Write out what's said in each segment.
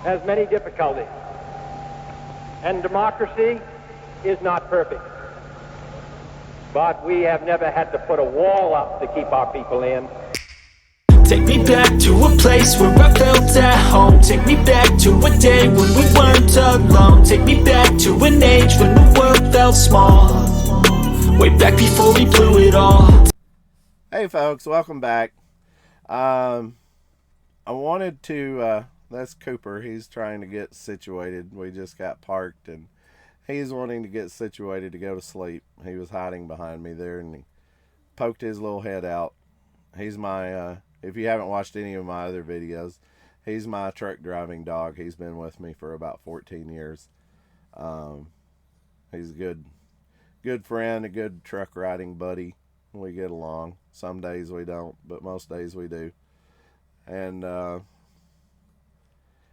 has many difficulties, and democracy is not perfect. But we have never had to put a wall up to keep our people in. Take me back to a place where I felt at home. Take me back to a day when we weren't alone. Take me back to an age when the world felt small. Way back before we blew it all. Hey folks, welcome back. I wanted to, that's Cooper. He's trying to get situated. We just got parked and he's wanting to get situated to go to sleep. He was hiding behind me there and he poked his little head out. He's my, if you haven't watched any of my other videos, he's my truck driving dog. He's been with me for about 14 years. He's a good friend, a good truck riding buddy. We get along. Some days we don't, but most days we do. And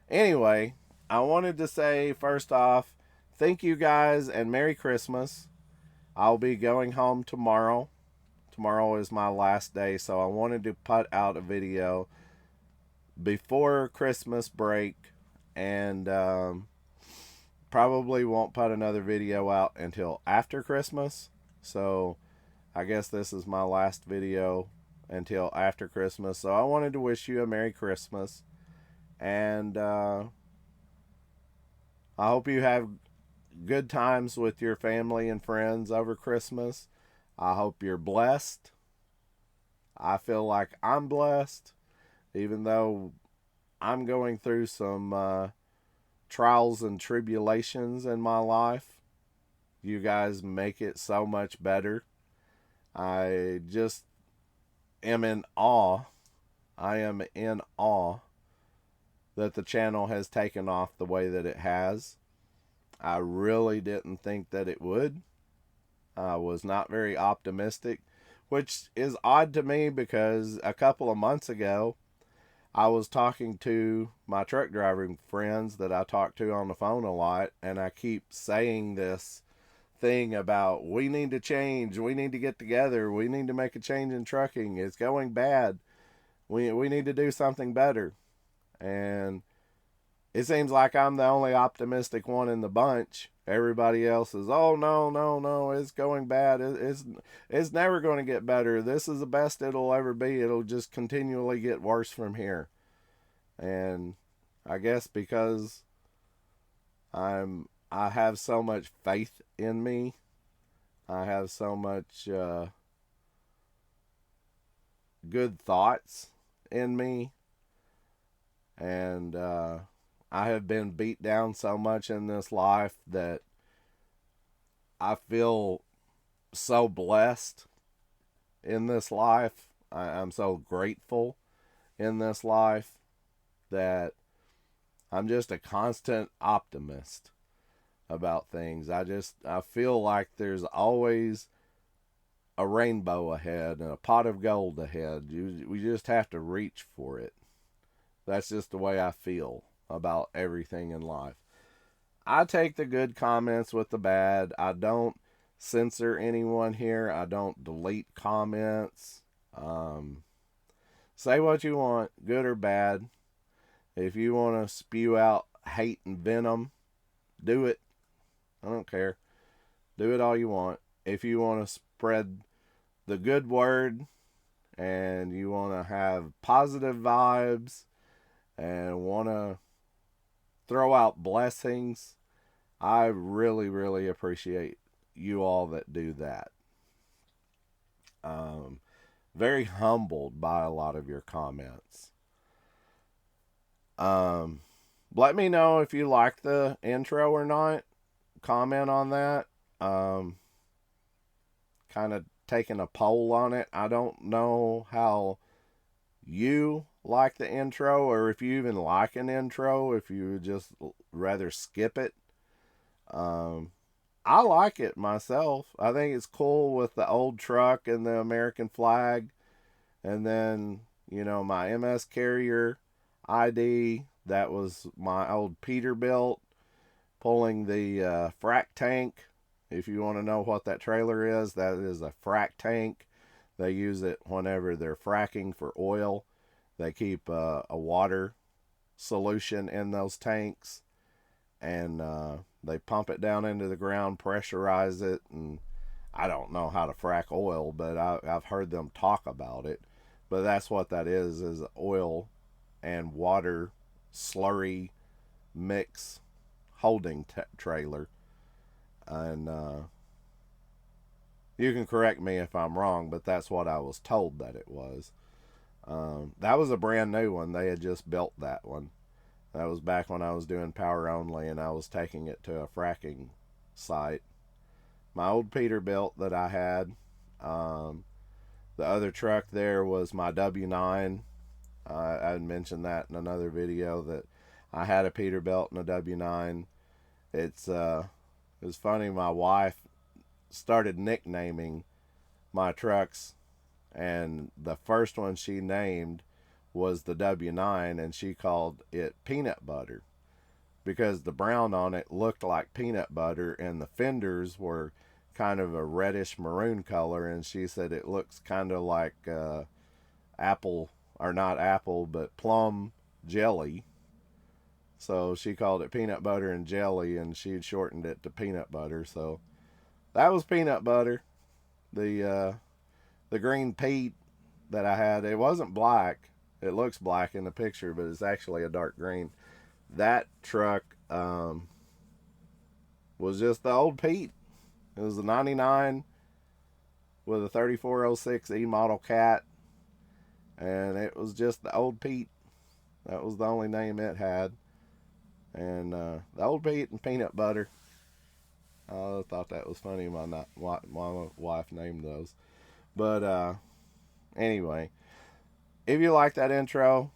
anyway, I wanted to say first off, thank you guys and Merry Christmas. I'll be going home tomorrow. Tomorrow is my last day, so I wanted to put out a video before Christmas break, and probably won't put another video out until after Christmas. So I guess this is my last video until after Christmas. So I wanted to wish you a Merry Christmas. And I hope you have good times with your family and friends over Christmas. I hope you're blessed. I feel like I'm blessed, even though I'm going through some trials and tribulations in my life. You guys make it so much better. I just am in awe. I am in awe that the channel has taken off the way that it has. I really didn't think that it would. I was not very optimistic, which is odd to me because a couple of months ago, I was talking to my truck driving friends that I talk to on the phone a lot, and I keep saying this thing about we need to change, we need to get together, we need to make a change in trucking, it's going bad, we need to do something better. And it seems like I'm the only optimistic one in the bunch. Everybody else is, oh no, it's going bad, it's never going to get better, this is the best it'll ever be, it'll just continually get worse from here. And I guess because I have so much faith in me. I have so much good thoughts in me. And I have been beat down so much in this life that I feel so blessed in this life. I'm so grateful in this life that I'm just a constant optimist about things. I feel like there's always a rainbow ahead and a pot of gold ahead. We just have to reach for it. That's just the way I feel about everything in life. I take the good comments with the bad. I don't censor anyone here. I don't delete comments. Say what you want, good or bad. If you want to spew out hate and venom, do it. I don't care. Do it all you want. If you want to spread the good word and you want to have positive vibes and want to throw out blessings, I really, really appreciate you all that do that. Very humbled by a lot of your comments. Let me know if you like the intro or not. Comment on that. Kind of taking a poll on it. I don't know how you like the intro, or if you even like an intro, if you would just rather skip it. I like it myself. I think it's cool with the old truck and the American flag, and then, you know, my MS Carrier ID, that was my old Peterbilt, pulling the frac tank. If you want to know what that trailer is, that is a frac tank. They use it whenever they're fracking for oil. They keep a water solution in those tanks, and they pump it down into the ground, pressurize it, and I don't know how to frack oil, but I've heard them talk about it. But that's what that is oil and water slurry mix holding trailer. And you can correct me if I'm wrong, but that's what I was told that it was. That was a brand new one. They had just built that one. That was back when I was doing power only, and I was taking it to a fracking site. My old Peterbilt that I had, the other truck there was my W9. I had mentioned that in another video that I had a Peterbilt and a W9. It was funny. My wife started nicknaming my trucks, and the first one she named was the W9, and she called it Peanut Butter because the brown on it looked like peanut butter, and the fenders were kind of a reddish maroon color, and she said it looks kind of like apple, or not apple, but plum jelly. So she called it Peanut Butter and Jelly, and she had shortened it to Peanut Butter. So that was Peanut Butter. The green Pete that I had, it wasn't black. It looks black in the picture, but it's actually a dark green. That truck was just the old Pete. It was a 99 with a 3406 E model cat, and it was just the old Pete. That was the only name it had. And the old Pete and Peanut Butter. I thought that was funny. My wife named those. But anyway, if you like that intro,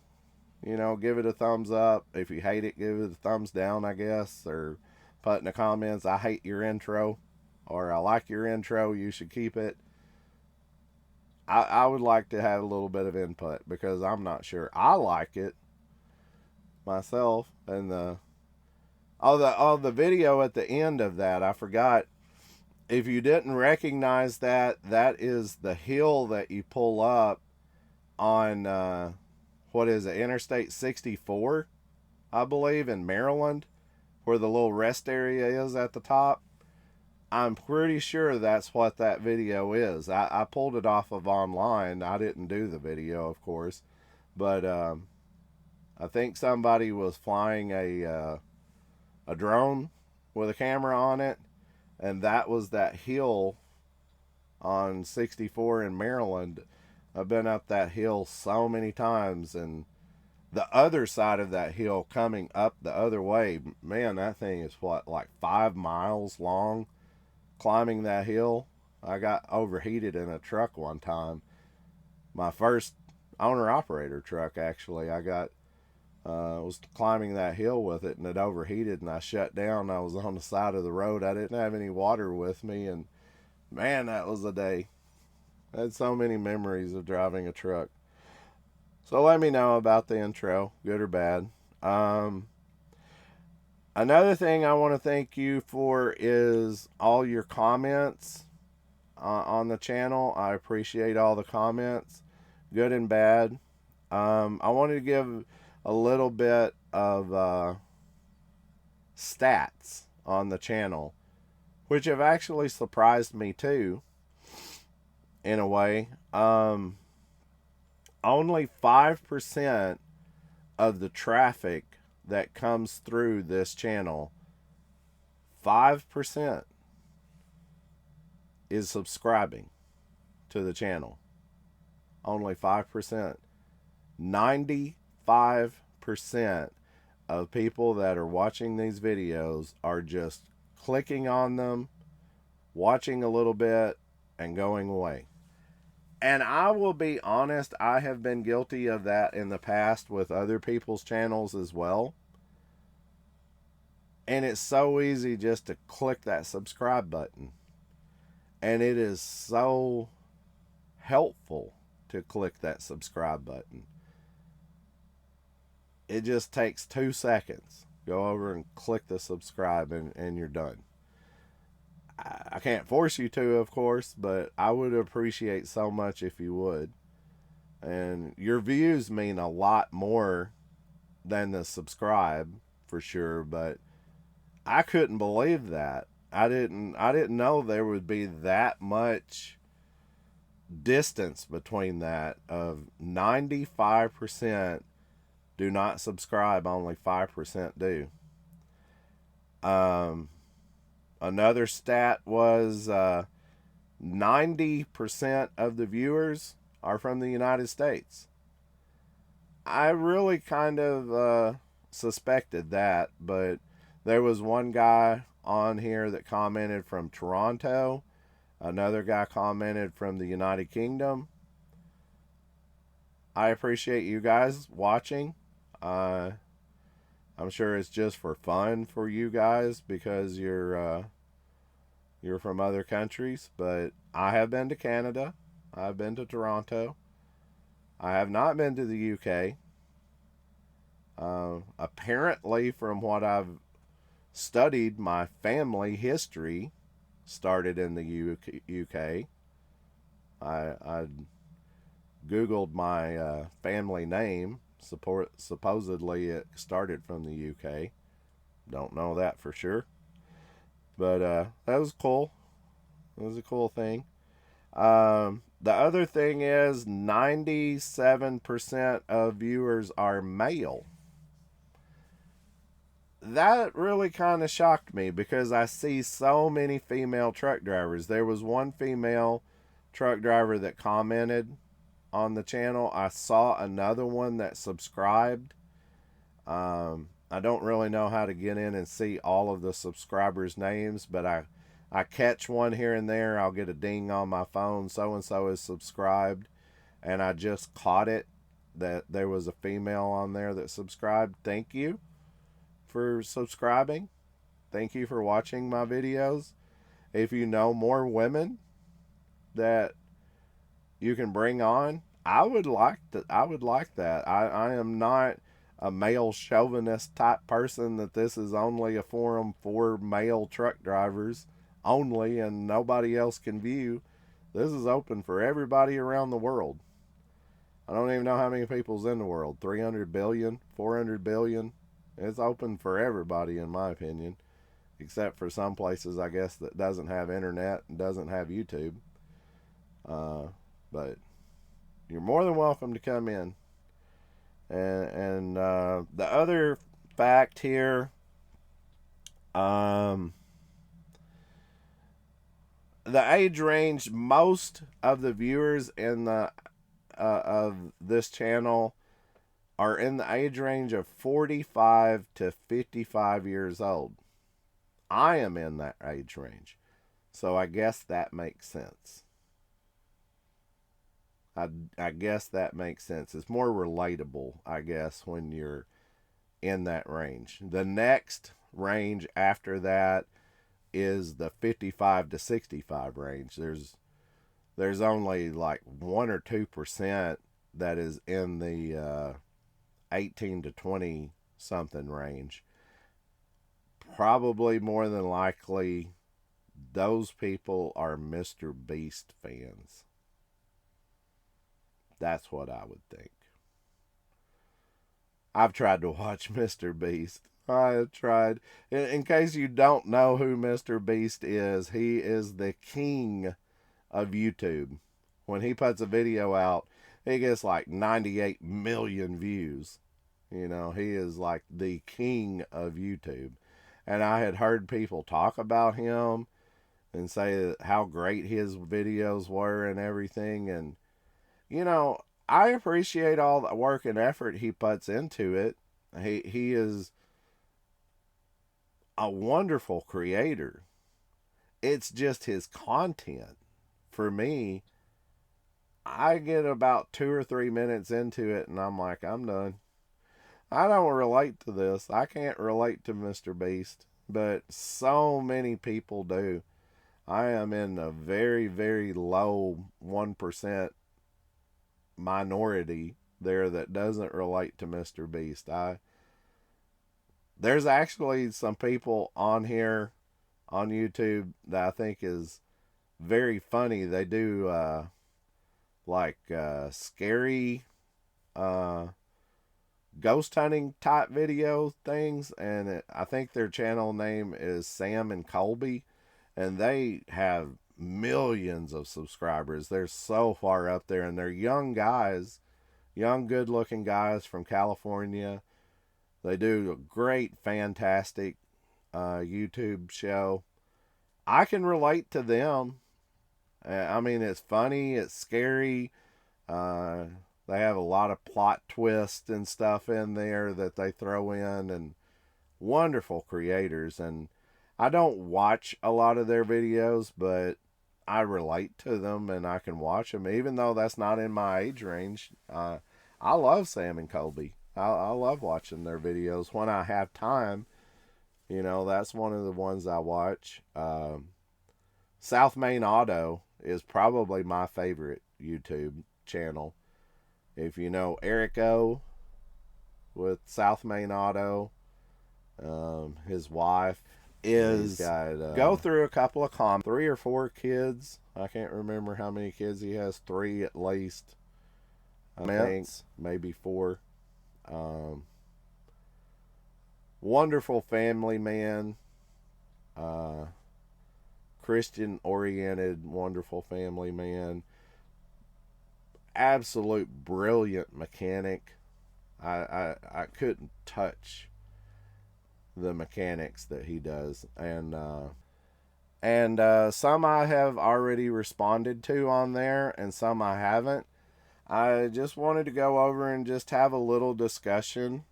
give it a thumbs up. If you hate it, give it a thumbs down, I guess. Or put in the comments, I hate your intro. Or I like your intro, you should keep it. I would like to have a little bit of input because I'm not sure. I like it myself. And the video at the end of that, I forgot. If you didn't recognize that, that is the hill that you pull up on, what is it, Interstate 64, I believe, in Maryland, where the little rest area is at the top. I'm pretty sure that's what that video is. I pulled it off of online. I didn't do the video, of course. But I think somebody was flying a drone with a camera on it. And that was that hill on 64 in Maryland. I've been up that hill so many times. And the other side of that hill coming up the other way, man, that thing is like 5 miles long. Climbing that hill, I got overheated in a truck one time. My first owner-operator truck, actually. I was climbing that hill with it, and it overheated, and I shut down. I was on the side of the road. I didn't have any water with me, and man, that was a day. I had so many memories of driving a truck. So let me know about the intro, good or bad. Another thing I want to thank you for is all your comments on the channel. I appreciate all the comments, good and bad. I wanted to give a little bit of stats on the channel, which have actually surprised me too, in a way. Only 5% of the traffic that comes through this channel, 5% is subscribing to the channel. Only 5%. 95% of people that are watching these videos are just clicking on them, watching a little bit, and going away. And I will be honest, I have been guilty of that in the past with other people's channels as well. And it's so easy just to click that subscribe button. And it is so helpful to click that subscribe button. It just takes 2 seconds. Go over and click the subscribe and you're done. I can't force you to, of course, but I would appreciate so much if you would. And your views mean a lot more than the subscribe for sure, but I couldn't believe that. I didn't know there would be that much distance between that of 95% do not subscribe, only 5% do. Another stat was 90% of the viewers are from the United States. I really kind of suspected that, but there was one guy on here that commented from Toronto. Another guy commented from the United Kingdom. I appreciate you guys watching. I'm sure it's just for fun for you guys because you're from other countries, but I have been to Canada. I've been to Toronto. I have not been to the UK. Apparently, from what I've studied, my family history started in the UK. I Googled my family name. Supposedly it started from the UK. Don't know that for sure. But that was cool. It was a cool thing. The other thing is 97% of viewers are male. That really kind of shocked me because I see so many female truck drivers. There was one female truck driver that commented on the channel. I saw another one that subscribed. I don't really know how to get in and see all of the subscribers' names, but I catch one here and there. I'll get a ding on my phone. So-and-so is subscribed. And I just caught it that there was a female on there that subscribed. Thank you for subscribing. Thank you for watching my videos. If you know more women that you can bring on, I would like that. I am not a male chauvinist type person that this is only a forum for male truck drivers only and nobody else can view. This is open for everybody around the world. I don't even know how many people's in the world. 300 billion, 400 billion. It's open for everybody in my opinion, except for some places I guess that doesn't have internet and doesn't have YouTube. But you're more than welcome to come in. And the other fact here, the age range, most of the viewers in the of this channel are in the age range of 45 to 55 years old. I am in that age range, so I guess that makes sense. I guess that makes sense. It's more relatable, I guess, when you're in that range. The next range after that is the 55 to 65 range. There's only like 1 or 2% that is in the 18 to 20 something range. Probably more than likely those people are Mr. Beast fans. That's what I would think. I've tried to watch Mr. Beast. I have tried. In case you don't know who Mr. Beast is, he is the king of YouTube. When he puts a video out, he gets like 98 million views. You know, he is like the king of YouTube. And I had heard people talk about him and say how great his videos were and everything. And you know, I appreciate all the work and effort he puts into it. He is a wonderful creator. It's just his content. For me, I get about 2 or 3 minutes into it and I'm like, I'm done. I don't relate to this. I can't relate to Mr. Beast, but so many people do. I am in a very, very low 1% minority there that doesn't relate to Mr. Beast. There's actually some people on here on YouTube that I think is very funny. They do scary ghost hunting type video things, and I think their channel name is Sam and Colby, and they have millions of subscribers. They're so far up there, and they're young guys, young good looking guys from California. They do a great, fantastic YouTube show. I can relate to them. I mean, it's funny, it's scary. They have a lot of plot twists and stuff in there that they throw in, and wonderful creators. And I don't watch a lot of their videos, but I relate to them and I can watch them, even though that's not in my age range. I love Sam and Colby. I love watching their videos when I have time. You know, that's one of the ones I watch. South Main Auto is probably my favorite YouTube channel. If you know Eric O with South Main Auto, his wife is go through a couple of comments. 3 or 4 kids. I can't remember how many kids he has. 3 at least. I think maybe 4. Wonderful family man. Christian oriented, wonderful family man. Absolute brilliant mechanic. I couldn't touch the mechanics that he does, and some I have already responded to on there, and some I haven't. I just wanted to go over and just have a little discussion.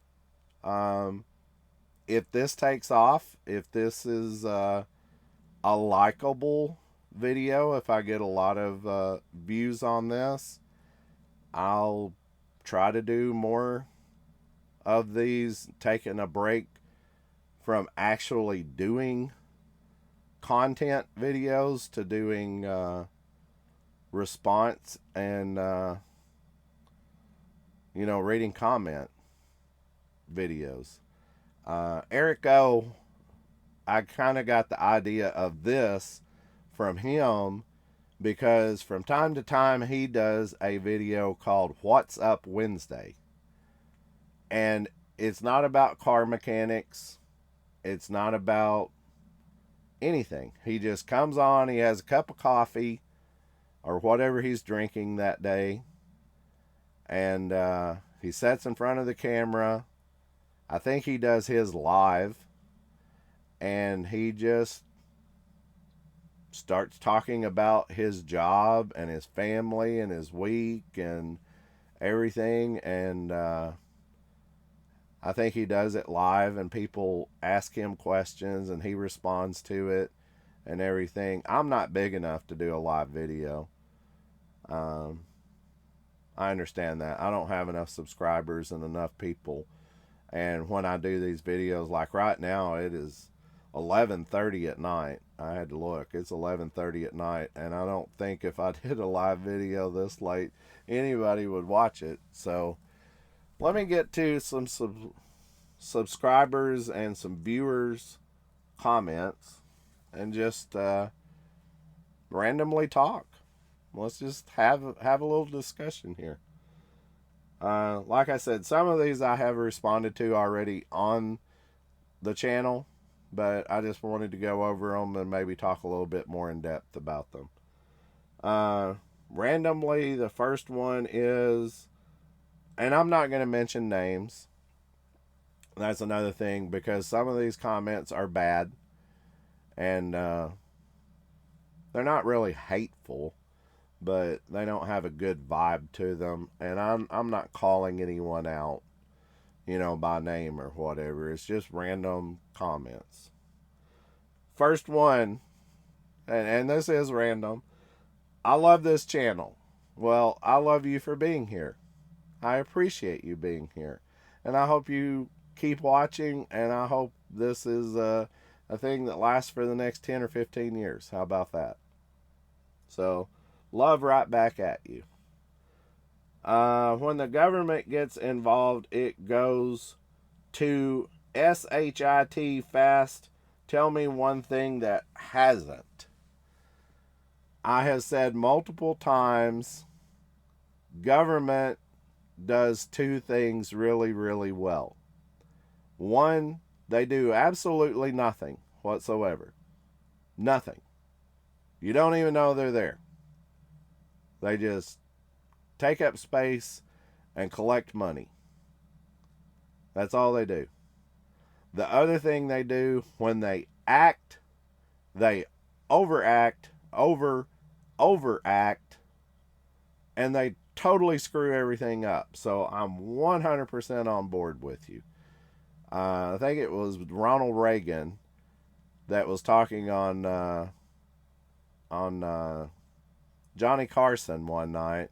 If this takes off, if this is a likable video, if I get a lot of views on this, I'll try to do more of these, taking a break from actually doing content videos to doing response and reading comment videos. Eric O, I kind of got the idea of this from him because from time to time he does a video called What's Up Wednesday. And it's not about car mechanics. It's not about anything. He just comes on, he has a cup of coffee or whatever he's drinking that day, and he sits in front of the camera. I think he does his live, and he just starts talking about his job and his family and his week and everything. And I think he does it live, and people ask him questions and he responds to it and everything. I'm not big enough to do a live video. I understand that. I don't have enough subscribers and enough people. And when I do these videos, like right now, it is 11:30 at night. I had to look. It's 11:30 at night, and I don't think if I did a live video this late, anybody would watch it. So let me get to some subscribers and some viewers' comments and just randomly talk. Let's just have a little discussion here. Like I said, some of these I have responded to already on the channel, but I just wanted to go over them and maybe talk a little bit more in depth about them. Randomly, the first one is, and I'm not going to mention names. That's another thing, because some of these comments are bad, and they're not really hateful, but they don't have a good vibe to them. And I'm not calling anyone out, by name or whatever. It's just random comments. First one, and this is random. I love this channel. Well, I love you for being here. I appreciate you being here. And I hope you keep watching, and I hope this is a thing that lasts for the next 10 or 15 years. How about that? So, love right back at you. When the government gets involved, it goes to SHIT fast. Tell me one thing that hasn't. I have said multiple times, government does two things really, really well. One, they do absolutely nothing whatsoever. Nothing. You don't even know they're there. They just take up space and collect money. That's all they do. The other thing they do when they act, they overact, overact, and they totally screw everything up. So I'm 100% on board with you. I think it was Ronald Reagan that was talking on Johnny Carson one night,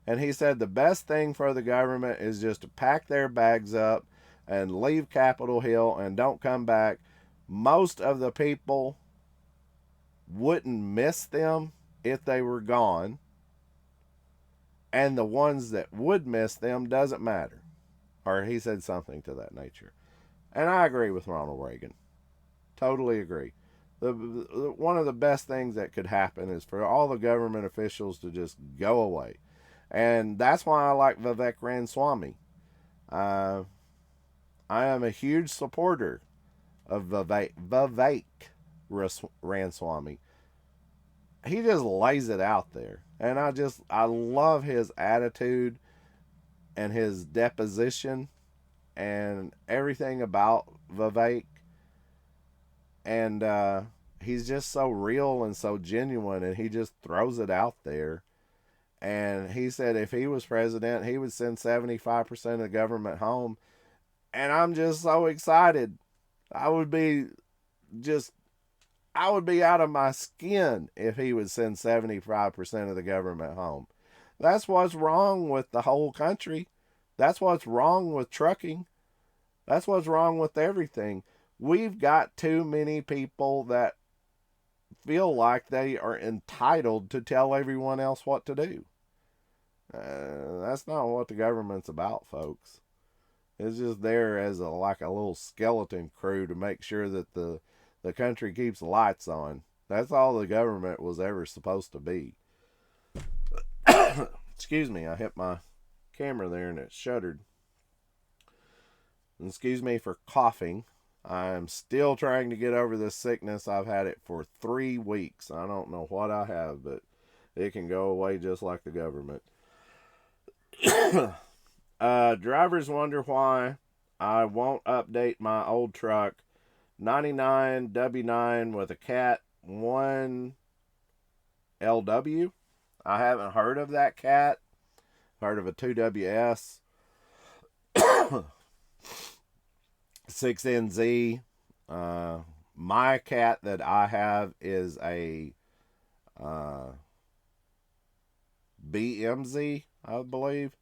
and he said the best thing for the government is just to pack their bags up and leave Capitol Hill and don't come back. Most of the people wouldn't miss them if they were gone, and the ones that would miss them doesn't matter. Or he said something to that nature. And I agree with Ronald Reagan. Totally agree. One of the best things that could happen is for all the government officials to just go away. And that's why I like Vivek Ramaswamy. I am a huge supporter of Vivek Ramaswamy. He just lays it out there. And I love his attitude and his deposition and everything about Vivek. And he's just so real and so genuine, and he just throws it out there. And he said if he was president, he would send 75% of the government home. And I'm just so excited. I would be out of my skin if he would send 75% of the government home. That's what's wrong with the whole country. That's what's wrong with trucking. That's what's wrong with everything. We've got too many people that feel like they are entitled to tell everyone else what to do. That's not what the government's about, folks. It's just there as like a little skeleton crew to make sure that the country keeps the lights on. That's all the government was ever supposed to be. Excuse me, I hit my camera there and it shuddered. Excuse me for coughing. I'm still trying to get over this sickness. I've had it for 3 weeks. I don't know what I have, but it can go away just like the government. Drivers wonder why I won't update my old truck. 99 W9 with a Cat 1 LW. I haven't heard of that cat. Heard of a 2WS. 6NZ. My cat that I have is a BMZ, I believe,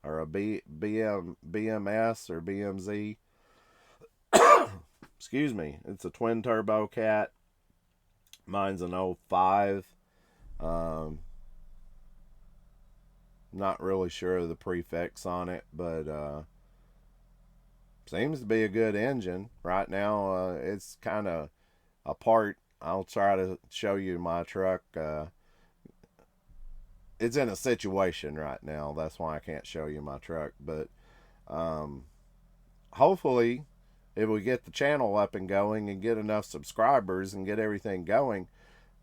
or a BMS or BMZ. Excuse me. It's a twin turbo cat. Mine's an 05. Not really sure of the prefix on it, but seems to be a good engine. Right now, it's kind of apart. I'll try to show you my truck. It's in a situation right now. That's why I can't show you my truck. But hopefully, if we get the channel up and going and get enough subscribers and get everything going,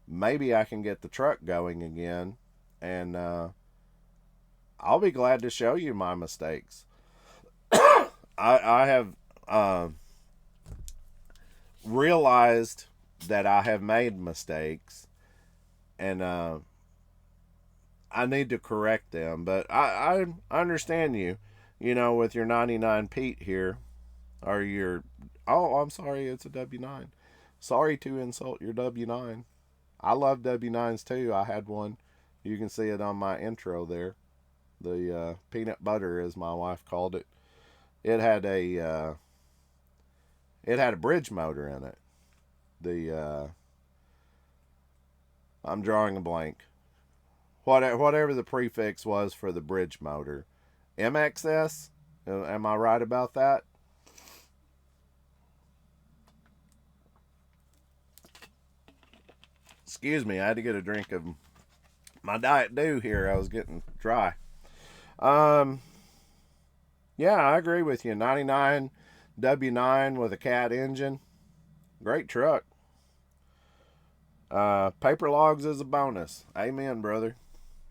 maybe I can get the truck going again. And I'll be glad to show you my mistakes. I have realized that I have made mistakes, and I need to correct them. But I understand you, with your 99 Pete here, or your, oh, I'm sorry, it's a W9. Sorry to insult your W9. I love W9s too. I had one. You can see it on my intro there. The peanut butter, as my wife called it. It had a bridge motor in it. I'm drawing a blank. Whatever the prefix was for the bridge motor. MXS? Am I right about that? Excuse me, I had to get a drink of my Diet Dew here. I was getting dry. Yeah, I agree with you. 99 W9 with a cat engine. Great truck. Paper logs is a bonus. Amen, brother.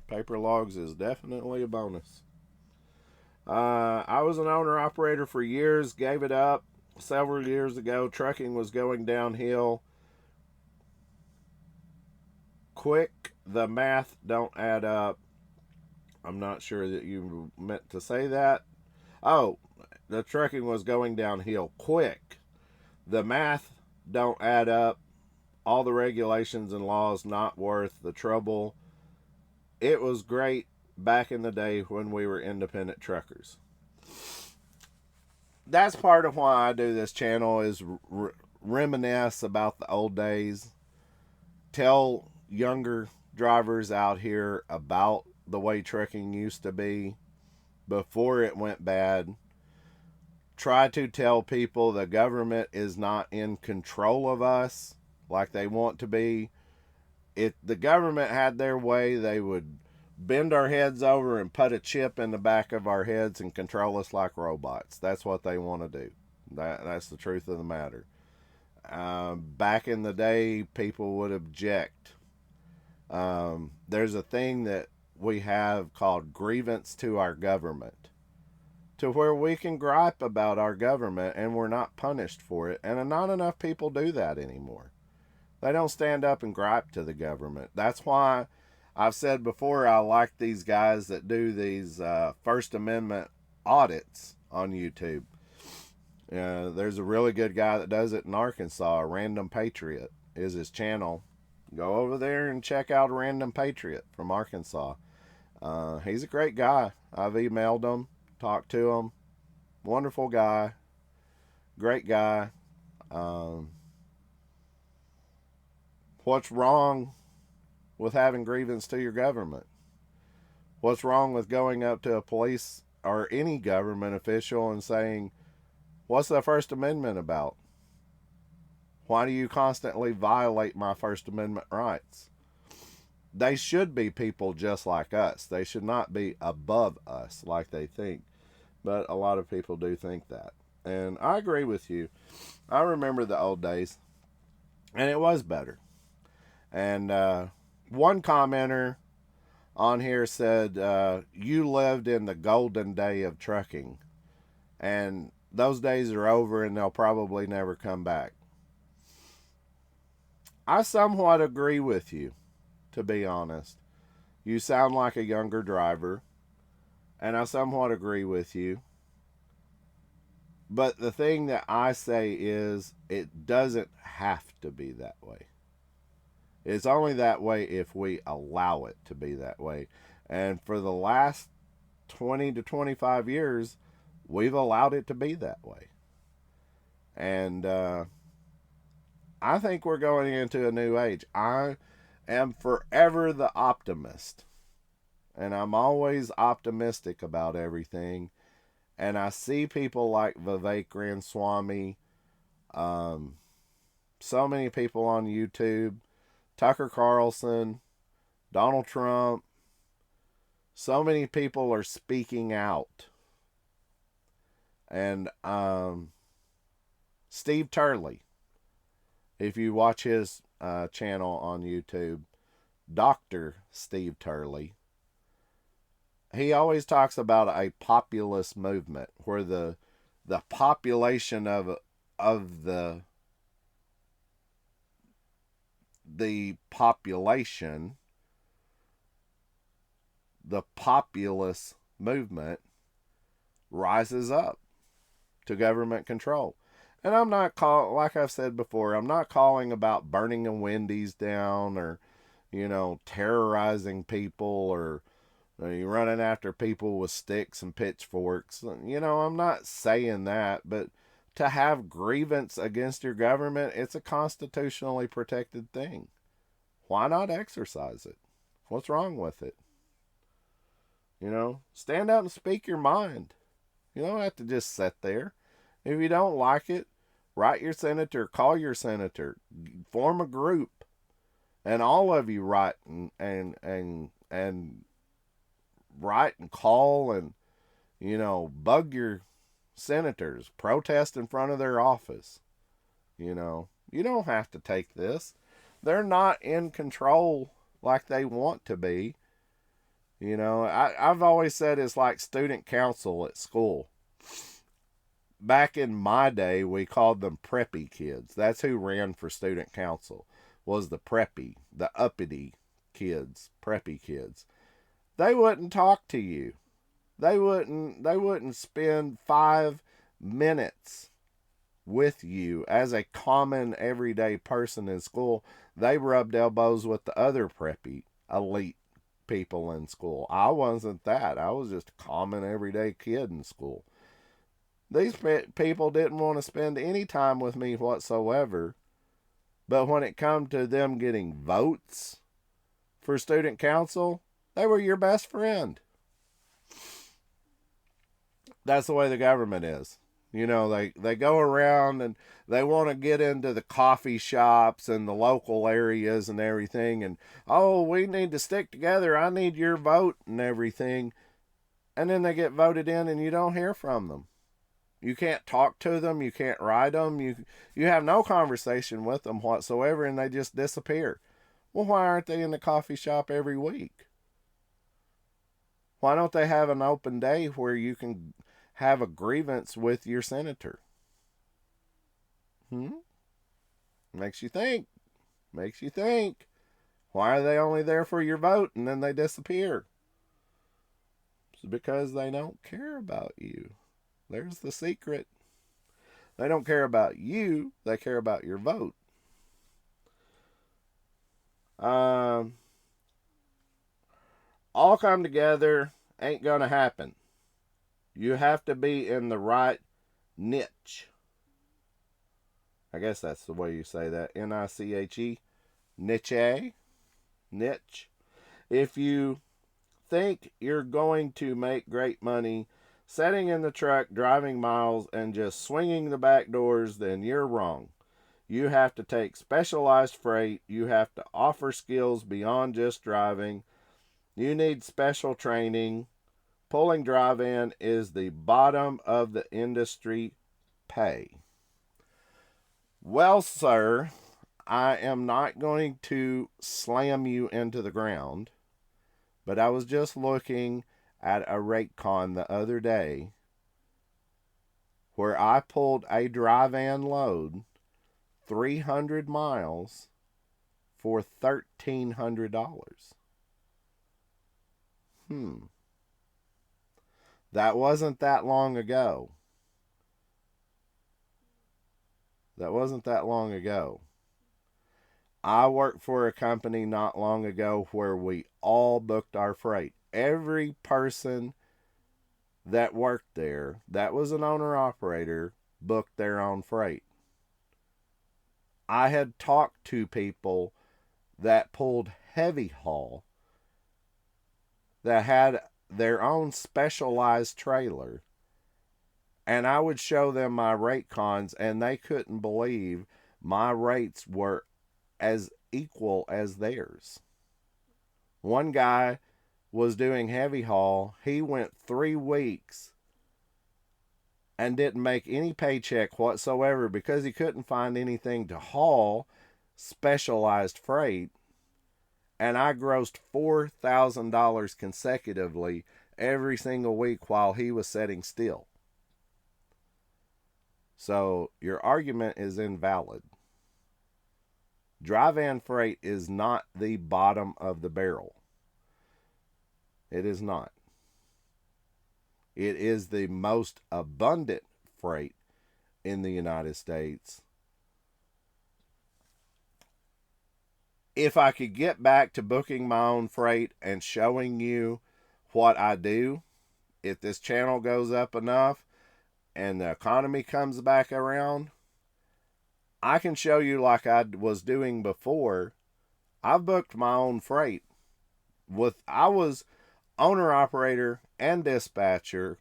Paper logs is definitely a bonus. I was an owner operator for years, gave it up several years ago. Trucking was going downhill quick. The math don't add up. I'm not sure that you meant to say that. Oh, the trucking was going downhill quick. The math don't add up. All the regulations and laws not worth the trouble. It was great back in the day when we were independent truckers. That's part of why I do this channel is reminisce about the old days. Tell younger drivers out here about the way trucking used to be before it went bad. Try to tell people the government is not in control of us like they want to be. If the government had their way, they would bend our heads over and put a chip in the back of our heads and control us like robots. That's what they want to do. That's the truth of the matter. Back in the day, people would object. There's a thing that we have called grievance to our government, to where we can gripe about our government and we're not punished for it. And not enough people do that anymore. They don't stand up and gripe to the government. That's why I've said before I like these guys that do these First Amendment audits on YouTube. There's a really good guy that does it in Arkansas. Random Patriot is his channel. Go over there and check out Random Patriot from Arkansas. He's a great guy. I've emailed him, talked to him. Wonderful guy. Great guy. What's wrong with having grievance to your government? What's wrong with going up to a police or any government official and saying, what's the First Amendment about? Why do you constantly violate my First Amendment rights? They should be people just like us. They should not be above us like they think. But a lot of people do think that. And I agree with you. I remember the old days. And it was better. And one commenter on here said, you lived in the golden day of trucking. And those days are over and they'll probably never come back. I somewhat agree with you, to be honest. You sound like a younger driver. And I somewhat agree with you. But the thing that I say is, it doesn't have to be that way. It's only that way if we allow it to be that way. And for the last 20 to 25 years, we've allowed it to be that way. And I think we're going into a new age. I am forever the optimist. And I'm always optimistic about everything. And I see people like Vivek Ramaswamy, so many people on YouTube, Tucker Carlson, Donald Trump. So many people are speaking out. And Steve Turley, if you watch his channel on YouTube, Dr. Steve Turley, he always talks about a populist movement where the population of the population, the populist movement rises up to government control. And I'm not like I've said before, I'm not calling about burning a Wendy's down or, terrorizing people or you running after people with sticks and pitchforks. I'm not saying that, but to have grievance against your government, it's a constitutionally protected thing. Why not exercise it? What's wrong with it? Stand up and speak your mind. You don't have to just sit there. If you don't like it, write your senator, call your senator, form a group, and all of you write and write and call and Bug your senators, protest in front of their office. You don't have to take this. They're not in control like they want to be. I've always said it's like student council at school. Back in my day, we called them preppy kids. That's who ran for student council, was the uppity kids, preppy kids. They wouldn't talk to you. They wouldn't spend 5 minutes with you as a common everyday person in school. They rubbed elbows with the other preppy elite people in school. I wasn't that. I was just a common everyday kid in school. These people didn't want to spend any time with me whatsoever. But when it come to them getting votes for student council, they were your best friend. That's the way the government is. They go around and they want to get into the coffee shops and the local areas and everything. And, oh, we need to stick together. I need your vote and everything. And then they get voted in and you don't hear from them. You can't talk to them. You can't write them. You have no conversation with them whatsoever, and they just disappear. Well, why aren't they in the coffee shop every week? Why don't they have an open day where you can have a grievance with your senator? Makes you think. Why are they only there for your vote and then they disappear? It's because they don't care about you. There's the secret. They don't care about you. They care about your vote. All come together ain't going to happen. You have to be in the right niche. I guess that's the way you say that. Niche. Niche. If you think you're going to make great money sitting in the truck, driving miles, and just swinging the back doors, then you're wrong. You have to take specialized freight. You have to offer skills beyond just driving. You need special training. Pulling drive-in is the bottom of the industry pay. Well, sir, I am not going to slam you into the ground, but I was just looking at a Raycon the other day where I pulled a drive-in load 300 miles for $1,300. That wasn't that long ago. I worked for a company not long ago where we all booked our freight. Every person that worked there, that was an owner-operator, booked their own freight. I had talked to people that pulled heavy haul that had their own specialized trailer, and I would show them my Raycons, and they couldn't believe my rates were as equal as theirs. One guy was doing heavy haul. He went 3 weeks and didn't make any paycheck whatsoever because he couldn't find anything to haul specialized freight. And I grossed $4,000 consecutively every single week while he was sitting still. So your argument is invalid. Drive-in freight is not the bottom of the barrel. It is not. It is the most abundant freight in the United States. If I could get back to booking my own freight and showing you what I do, if this channel goes up enough and the economy comes back around, I can show you like I was doing before. I've booked my own freight. I was owner, operator, and dispatcher,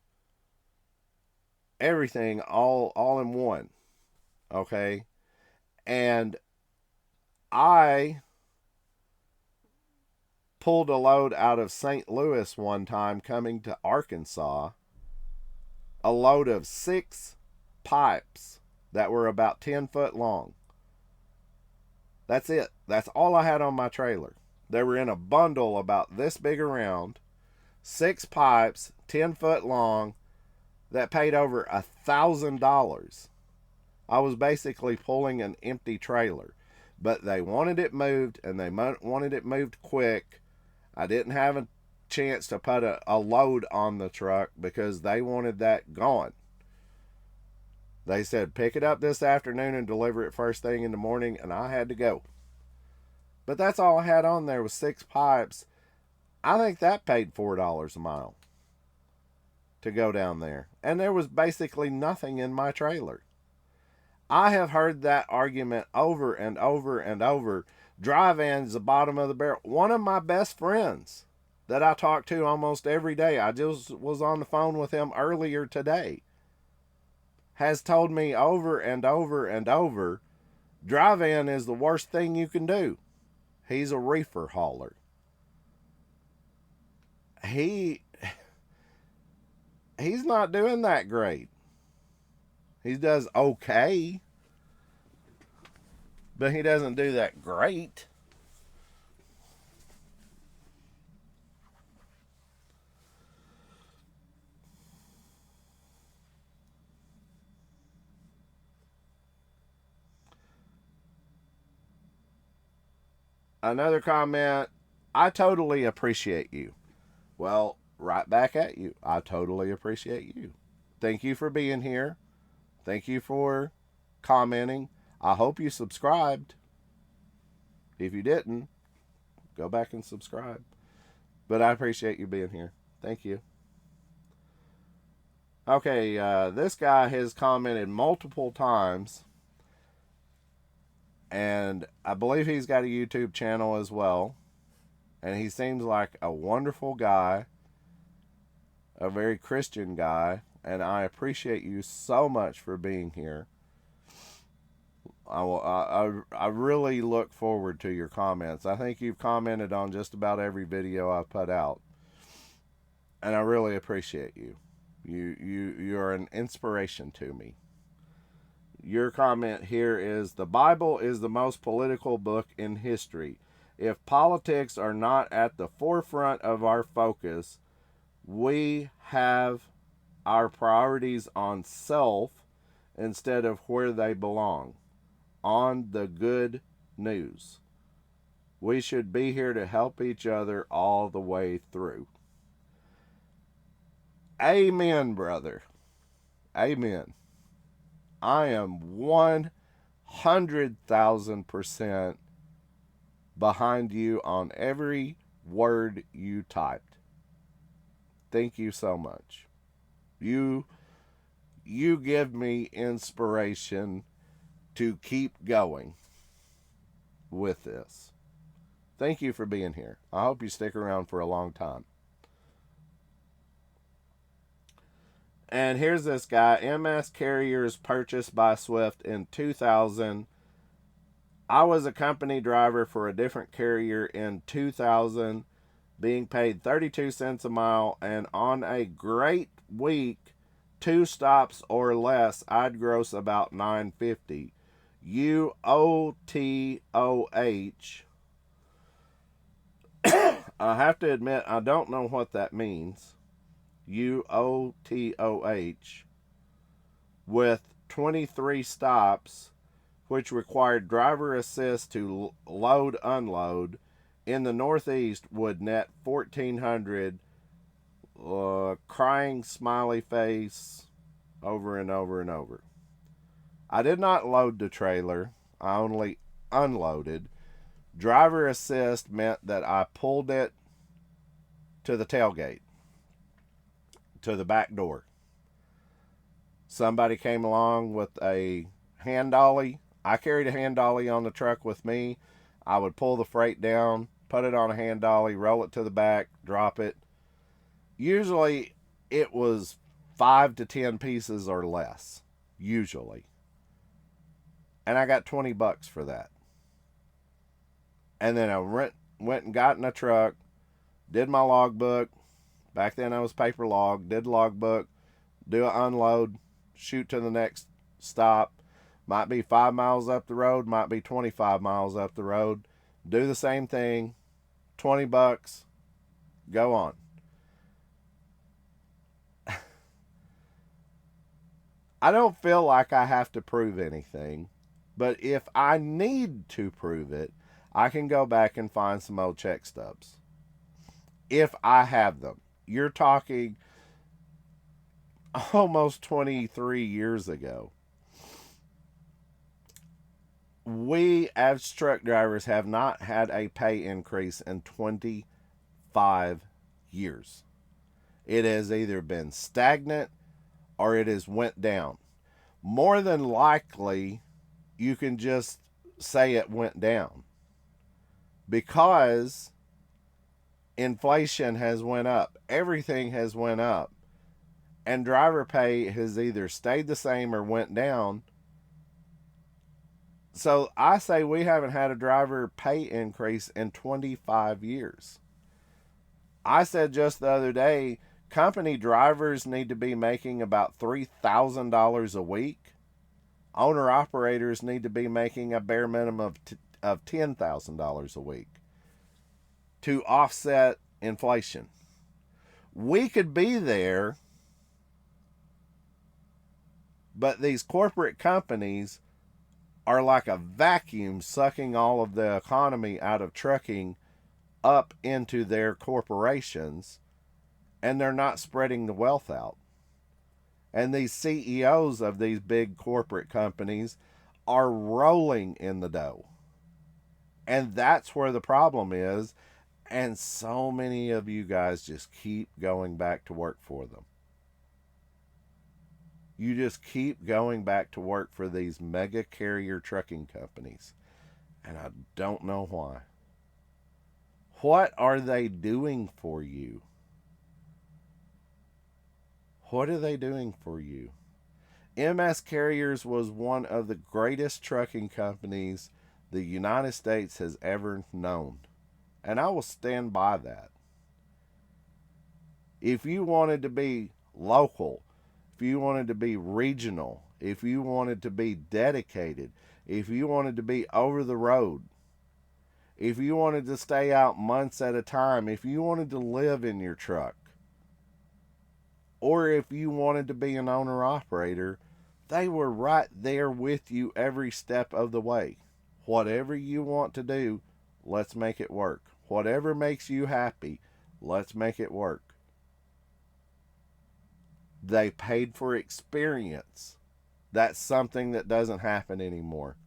everything all in one. Okay? And I pulled a load out of St. Louis one time coming to Arkansas a load of 6 pipes that were about 10 foot long. That's it. That's all I had on my trailer. They were in a bundle about this big around. 6 pipes, 10 foot long, that paid over $1,000. I was basically pulling an empty trailer. But they wanted it moved, and they wanted it moved quick. I didn't have a chance to put a load on the truck because they wanted that gone. They said, pick it up this afternoon and deliver it first thing in the morning, and I had to go. But that's all I had on there was 6 pipes. I think that paid $4 a mile to go down there. And there was basically nothing in my trailer. I have heard that argument over and over and over. Dry van's the bottom of the barrel. One of my best friends that I talk to almost every day, I just was on the phone with him earlier today, has told me over and over and over, dry van is the worst thing you can do. He's a reefer hauler. He's not doing that great. He does okay, but he doesn't do that great. Another comment, I totally appreciate you. Well, right back at you. I totally appreciate you. Thank you for being here. Thank you for commenting. I hope you subscribed. If you didn't, go back and subscribe. But I appreciate you being here. Thank you. Okay, this guy has commented multiple times. And I believe he's got a YouTube channel as well. And he seems like a wonderful guy. A very Christian guy. And I appreciate you so much for being here. I really look forward to your comments. I think you've commented on just about every video I've put out. And I really appreciate you. You're an inspiration to me. Your comment here is, the Bible is the most political book in history. If politics are not at the forefront of our focus, we have our priorities on self instead of where they belong, on the good news. We should be here to help each other all the way through. Amen, brother. Amen. I am 100,000% behind you on every word you typed. Thank you so much. You give me inspiration to keep going with this. Thank you for being here. I hope you stick around for a long time. And here's this guy, MS Carriers purchased by Swift in 2000. I was a company driver for a different carrier in 2000, being paid 32 cents a mile, and on a great week, 2 stops or less, I'd gross about $9.50. UOTOH. I have to admit, I don't know what that means. UOTOH. With 23 stops, which required driver assist to load unload, in the Northeast would net $1,400. Crying smiley face, over and over and over. I did not load the trailer. I only unloaded. Driver assist meant that I pulled it to the tailgate, to the back door. Somebody came along with a hand dolly. I carried a hand dolly on the truck with me. I would pull the freight down, put it on a hand dolly, roll it to the back, drop it. Usually it was 5 to 10 pieces or less. Usually. And I got $20 for that. And then I went and got in a truck, did my logbook. Back then I was paper log, did logbook, do an unload, shoot to the next stop. Might be 5 miles up the road, might be 25 miles up the road. Do the same thing, $20, go on. I don't feel like I have to prove anything, but if I need to prove it, I can go back and find some old check stubs. If I have them. You're talking almost 23 years ago. We, as truck drivers, have not had a pay increase in 25 years. It has either been stagnant or it has went down. More than likely, you can just say it went down because inflation has went up. Everything has went up, and driver pay has either stayed the same or went down. So I say we haven't had a driver pay increase in 25 years. I said just the other day, company drivers need to be making about $3,000 a week. Owner operators need to be making a bare minimum of $10,000 a week to offset inflation. We could be there, but these corporate companies are like a vacuum sucking all of the economy out of trucking up into their corporations, and they're not spreading the wealth out. And these CEOs of these big corporate companies are rolling in the dough. And that's where the problem is. And so many of you guys just keep going back to work for them. You just keep going back to work for these mega carrier trucking companies. And I don't know why. What are they doing for you? What are they doing for you? MS Carriers was one of the greatest trucking companies the United States has ever known. And I will stand by that. If you wanted to be local, if you wanted to be regional, if you wanted to be dedicated, if you wanted to be over the road, if you wanted to stay out months at a time, if you wanted to live in your truck, or if you wanted to be an owner-operator, they were right there with you every step of the way. Whatever you want to do, let's make it work. Whatever makes you happy, let's make it work. They paid for experience. That's something that doesn't happen anymore.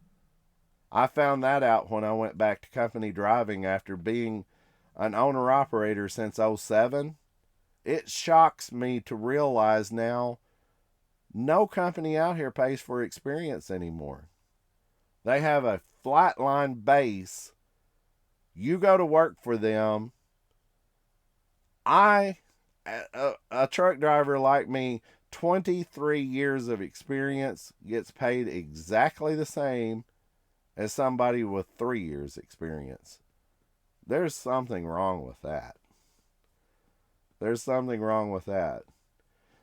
I found that out when I went back to company driving after being an owner-operator since 2007. It shocks me to realize now no company out here pays for experience anymore. They have a flatline base. You go to work for them. A truck driver like me, 23 years of experience, gets paid exactly the same as somebody with 3 years experience. There's something wrong with that. There's something wrong with that.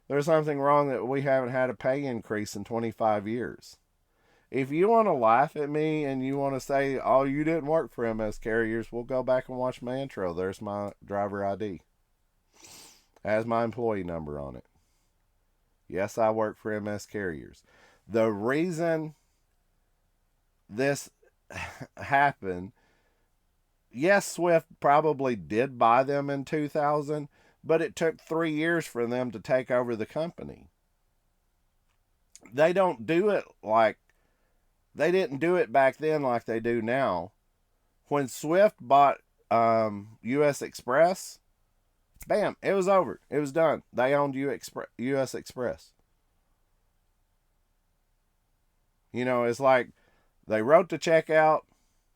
There's something wrong that we haven't had a pay increase in 25 years. If you want to laugh at me and you want to say, oh, you didn't work for MS Carriers, we'll go back and watch my intro. There's my driver ID. It has my employee number on it. Yes, I work for MS Carriers. The reason this happened, yes, Swift probably did buy them in 2000, but it took 3 years for them to take over the company. They don't do it like, they didn't do it back then like they do now. When Swift bought US Express, bam, it was over. It was done. They owned US Express. You know, it's like they wrote the check out.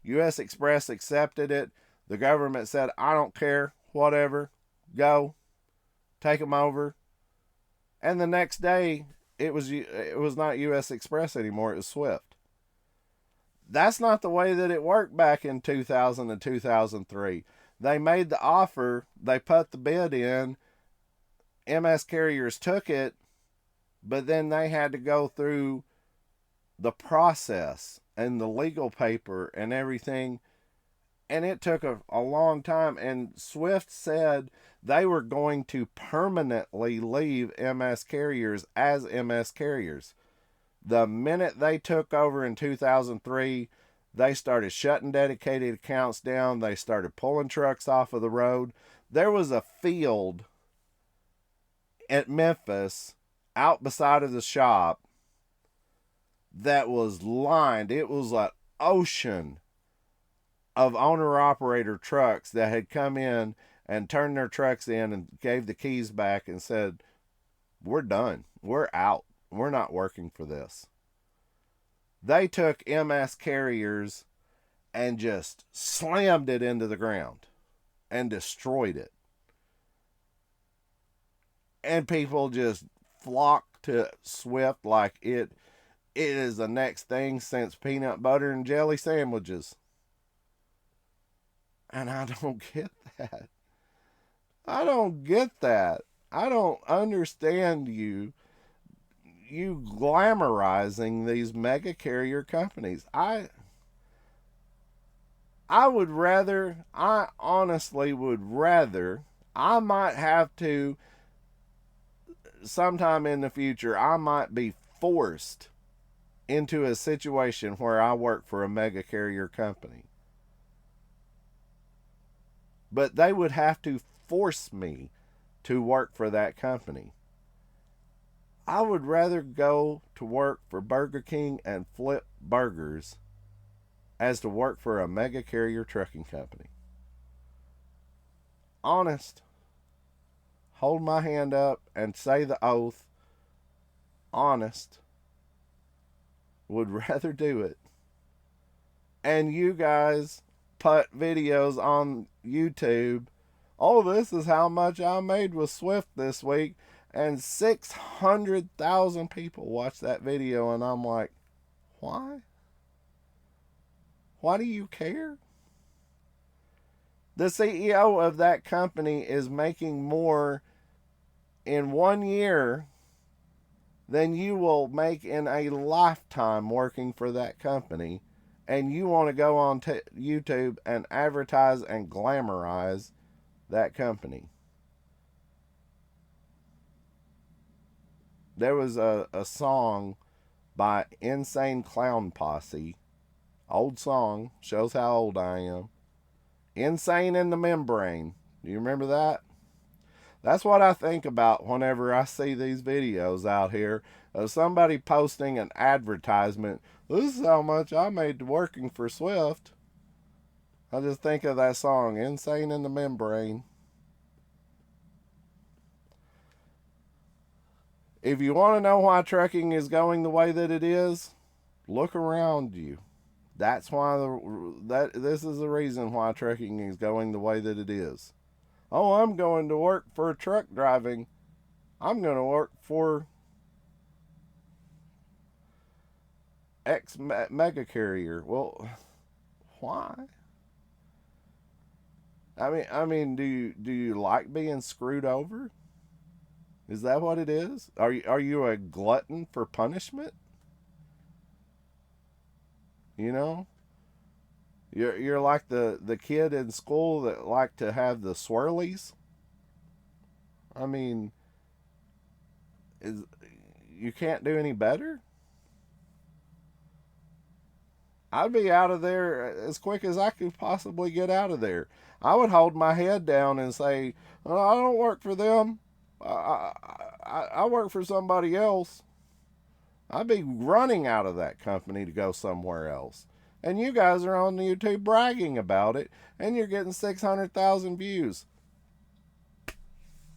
US Express accepted it. The government said, I don't care, whatever, go, take them over. And the next day, it was not US Express anymore, it was Swift. That's not the way that it worked back in 2000 and 2003. They made the offer, they put the bid in, MS Carriers took it, But then they had to go through the process and the legal paper and everything, and it took a long time. And Swift said they were going to permanently leave MS Carriers as MS Carriers. The minute they took over in 2003, they started shutting dedicated accounts down. They started pulling trucks off of the road. There was a field at Memphis out beside of the shop that was lined. It was an ocean of owner-operator trucks that had come in and turned their trucks in and gave the keys back and said, we're done. We're out. We're not working for this. They took MS Carriers and just slammed it into the ground and destroyed it. And people just flocked to Swift like it is the next thing since peanut butter and jelly sandwiches. And I don't get that. I don't get that. I don't understand you glamorizing these mega carrier companies. I honestly would rather, I might have to, sometime in the future, I might be forced into a situation where I work for a mega carrier company. But they would have to force me to work for that company. I would rather go to work for Burger King and flip burgers as to work for a mega carrier trucking company. Honest. Hold my hand up and say the oath. Honest. Would rather do it. And you guys put videos on YouTube. Oh, this is how much I made with Swift this week. And 600,000 people watched that video. And I'm like, why? Why do you care? The CEO of that company is making more in 1 year than you will make in a lifetime working for that company. And you want to go on YouTube and advertise and glamorize that company. There was a song by Insane Clown Posse. Old song. Shows how old I am. Insane in the Membrane. Do you remember that? That's what I think about whenever I see these videos out here of somebody posting an advertisement. This is how much I made working for Swift. I just think of that song, Insane in the Membrane. If you want to know why trucking is going the way that it is, look around you. That's why this is the reason why trucking is going the way that it is. Oh, I'm going to work for truck driving. I'm going to work for X mega carrier. Well, why? I mean, do you like being screwed over? Is that what it is? Are you a glutton for punishment? You know? You're like the kid in school that like to have the swirlies. I mean, you can't do any better? I'd be out of there as quick as I could possibly get out of there. I would hold my head down and say, oh, I don't work for them. I work for somebody else. I'd be running out of that company to go somewhere else. And you guys are on YouTube bragging about it, and you're getting 600,000 views.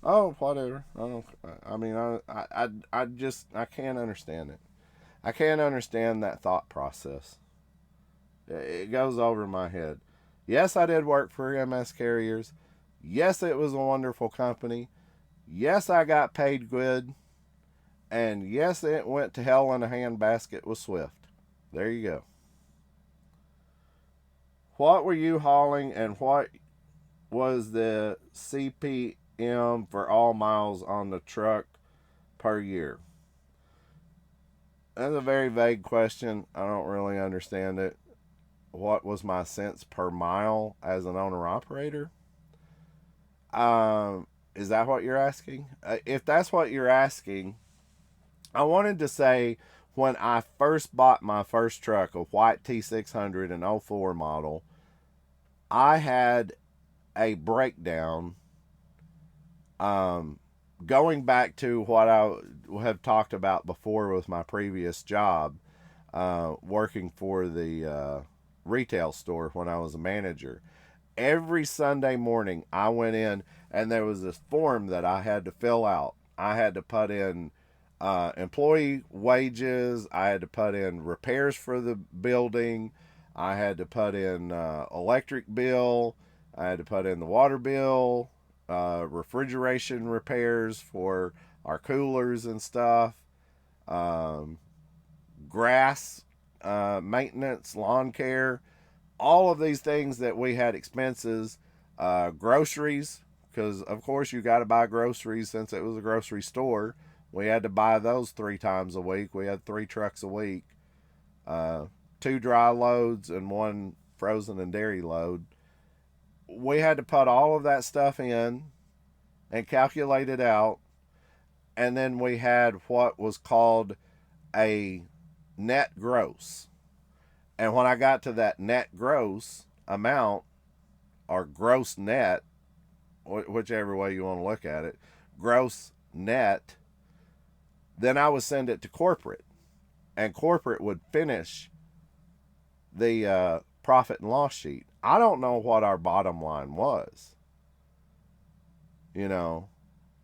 Oh, whatever. I can't understand it. I can't understand that thought process. It goes over my head. Yes, I did work for MS Carriers. Yes, it was a wonderful company. Yes, I got paid good. And yes, it went to hell in a handbasket with Swift. There you go. What were you hauling, and what was the CPM for all miles on the truck per year? That's a very vague question. I don't really understand it. What was my cents per mile as an owner operator? Is that what you're asking? If that's what you're asking, I wanted to say when I first bought my first truck, a white T600 an '04 model, I had a breakdown. Going back to what I have talked about before with my previous job, working for the retail store when I was a manager. Every Sunday morning, I went in and there was this form that I had to fill out. I had to put in employee wages, I had to put in repairs for the building, I had to put in electric bill, I had to put in the water bill, refrigeration repairs for our coolers and stuff, um, grass maintenance, lawn care, all of these things that we had expenses, groceries, because of course you got to buy groceries since it was a grocery store. We had to buy those 3 times a week. We had 3 trucks a week, uh, 2 dry loads and 1 frozen and dairy load. We had to put all of that stuff in and calculate it out. And then we had what was called a net gross. And when I got to that net gross amount, or gross net, whichever way you want to look at it, gross net, then I would send it to corporate. And corporate would finish the profit and loss sheet. I don't know what our bottom line was. You know,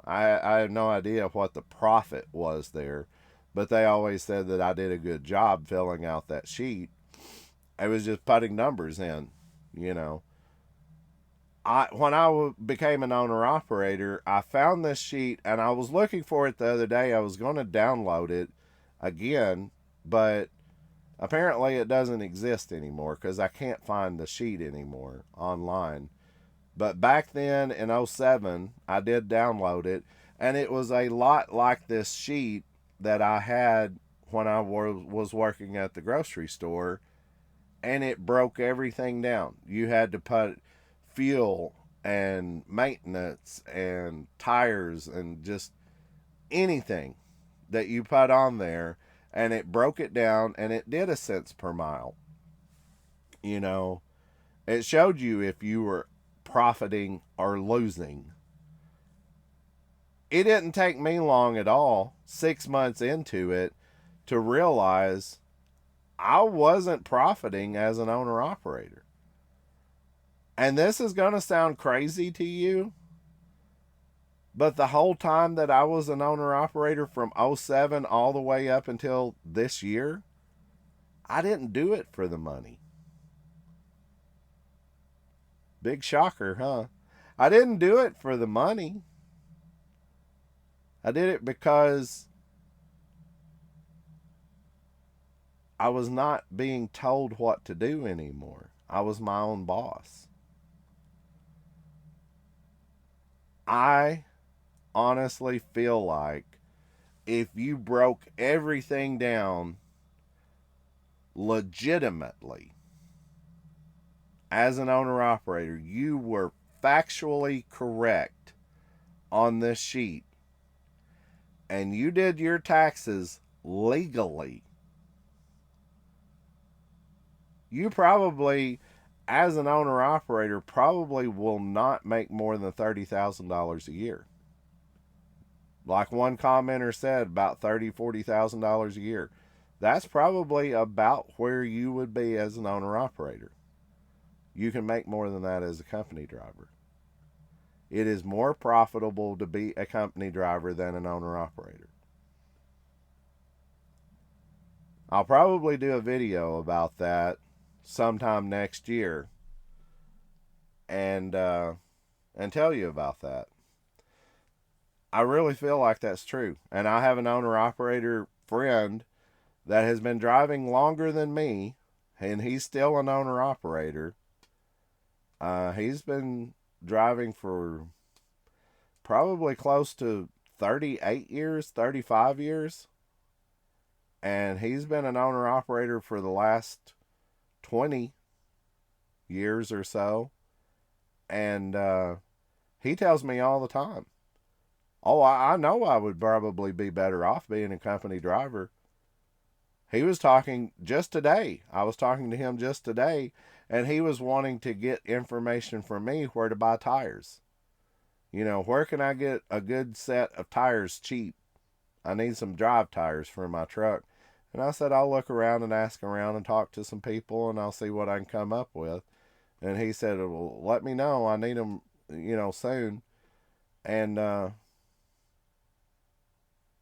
I have no idea what the profit was there, but they always said that I did a good job filling out that sheet. I was just putting numbers in, you know. When I became an owner operator, I found this sheet and I was looking for it the other day. I was going to download it again, but apparently it doesn't exist anymore because I can't find the sheet anymore online. But back then in '07, I did download it, and it was a lot like this sheet that I had when I was working at the grocery store, and it broke everything down. You had to put fuel and maintenance and tires and just anything that you put on there, and it broke it down, and it did a cents per mile. You know, it showed you if you were profiting or losing. It didn't take me long at all, 6 months into it, to realize I wasn't profiting as an owner operator. And this is going to sound crazy to you, but the whole time that I was an owner operator from '07 all the way up until this year, I didn't do it for the money. Big shocker, huh? I didn't do it for the money. I did it because I was not being told what to do anymore. I was my own boss. I honestly feel like if you broke everything down legitimately as an owner operator, you were factually correct on this sheet, and you did your taxes legally, you probably, as an owner operator, probably will not make more than $30,000 a year. Like one commenter said, about $30,000-$40,000 a year. That's probably about where you would be as an owner operator. You can make more than that as a company driver. It is more profitable to be a company driver than an owner operator. I'll probably do a video about that sometime next year and tell you about that. I really feel like that's true. And I have an owner operator friend that has been driving longer than me, and he's still an owner operator. He's been driving for probably close to 38 years, 35 years. And he's been an owner operator for the last 20 years or so. And he tells me all the time, oh, I know I would probably be better off being a company driver. He was talking just today. I was talking to him just today, and he was wanting to get information from me where to buy tires. You know, where can I get a good set of tires cheap? I need some drive tires for my truck. And I said, I'll look around and ask around and talk to some people, and I'll see what I can come up with. And he said, well, let me know. I need them, soon. And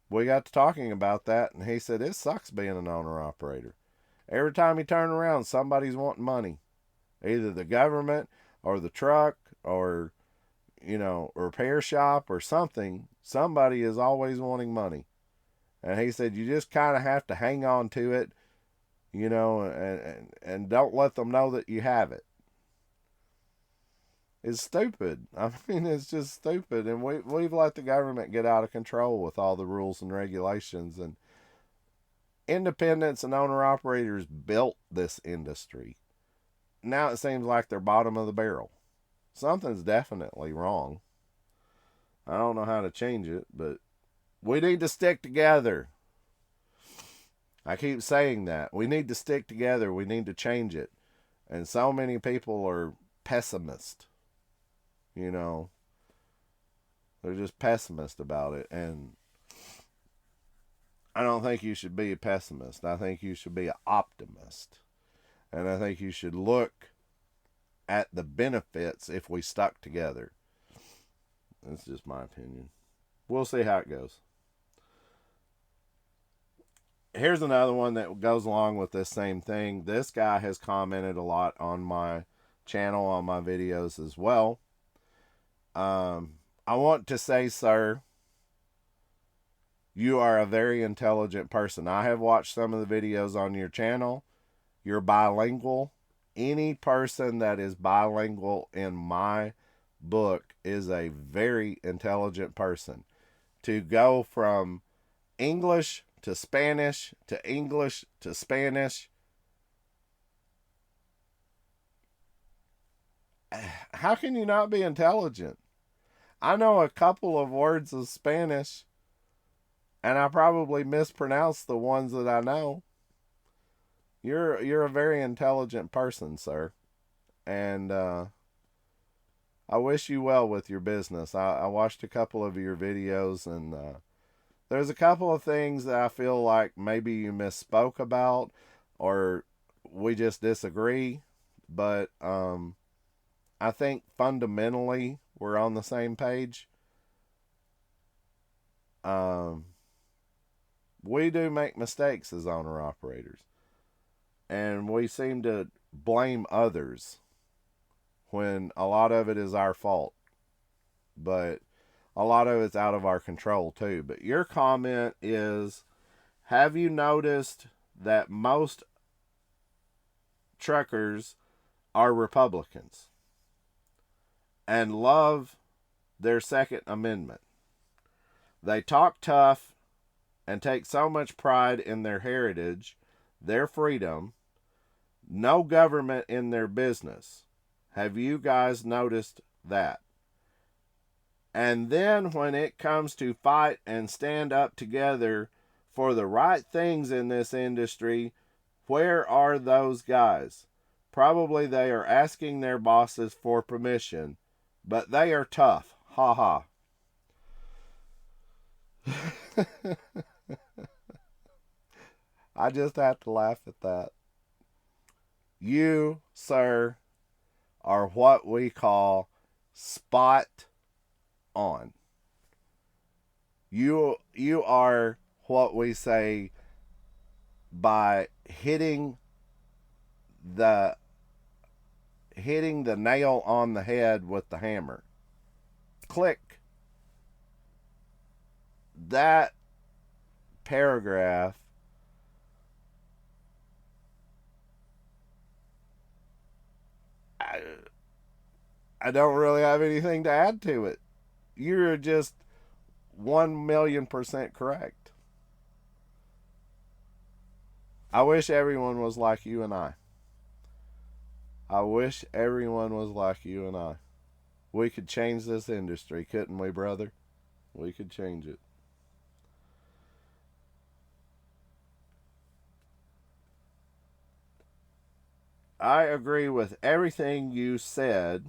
we got to talking about that, and he said, it sucks being an owner-operator. Every time you turn around, somebody's wanting money. Either the government or the truck or, repair shop or something. Somebody is always wanting money. And he said, you just kind of have to hang on to it, and don't let them know that you have it. It's stupid. I mean, it's just stupid. And we've let the government get out of control with all the rules and regulations. And independents and owner-operators built this industry. Now it seems like they're bottom of the barrel. Something's definitely wrong. I don't know how to change it, but we need to stick together. I keep saying that. We need to stick together. We need to change it. And so many people are pessimist. They're just pessimist about it. And I don't think you should be a pessimist. I think you should be an optimist. And I think you should look at the benefits if we stuck together. That's just my opinion. We'll see how it goes. Here's another one that goes along with this same thing. This guy has commented a lot on my channel, on my videos as well. I want to say, sir, you are a very intelligent person. I have watched some of the videos on your channel. You're bilingual. Any person that is bilingual in my book is a very intelligent person. To go from English to Spanish to English to Spanish, how can you not be intelligent? I know a couple of words of Spanish, and I probably mispronounce the ones that I know. You're a very intelligent person, sir. And I wish you well with your business. I watched a couple of your videos, and there's a couple of things that I feel like maybe you misspoke about, or we just disagree. But I think fundamentally we're on the same page. We do make mistakes as owner-operators. And we seem to blame others when a lot of it is our fault. But a lot of it's out of our control too. But your comment is, have you noticed that most truckers are Republicans and love their Second Amendment? They talk tough and take so much pride in their heritage, their freedom, no government in their business. Have you guys noticed that? And then when it comes to fight and stand up together for the right things in this industry, where are those guys? Probably they are asking their bosses for permission, but they are tough. Ha ha. I just have to laugh at that. You, sir, are what we call spot on. You are what we say by hitting the nail on the head with the hammer. Click. That paragraph I don't really have anything to add to it. You're just 1,000,000% correct. I wish everyone was like you and I. I wish everyone was like you and I. We could change this industry, couldn't we, brother? We could change it. I agree with everything you said.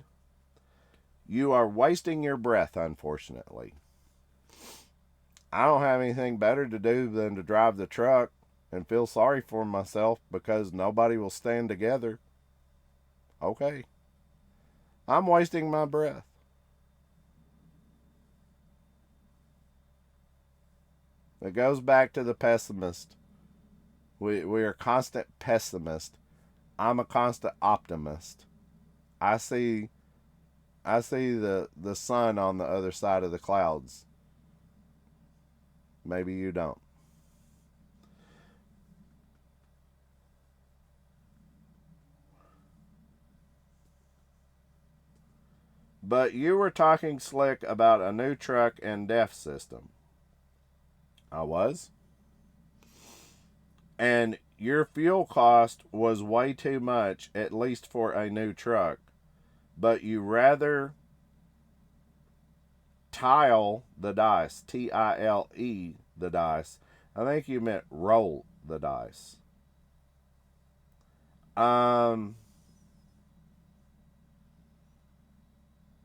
You are wasting your breath, unfortunately. I don't have anything better to do than to drive the truck and feel sorry for myself because nobody will stand together. Okay. I'm wasting my breath. It goes back to the pessimist. We are constant pessimists. I'm a constant optimist. I see the sun on the other side of the clouds. Maybe you don't. But you were talking slick about a new truck and DEF system. I was. And your fuel cost was way too much, at least for a new truck. But you rather tile the dice, Tile the dice. I think you meant roll the dice.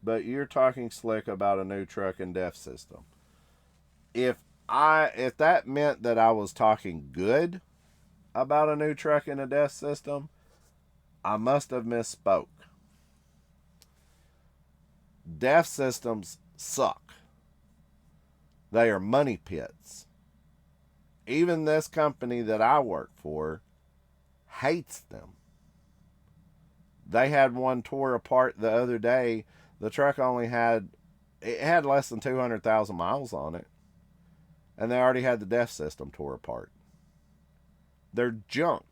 But you're talking slick about a new truck and DEF system. If that meant that I was talking good about a new truck and a DEF system, I must have misspoke. DEF systems suck. They are money pits. Even this company that I work for hates them. They had one tore apart the other day. The truck had less than 200,000 miles on it. And they already had the DEF system tore apart. They're junk.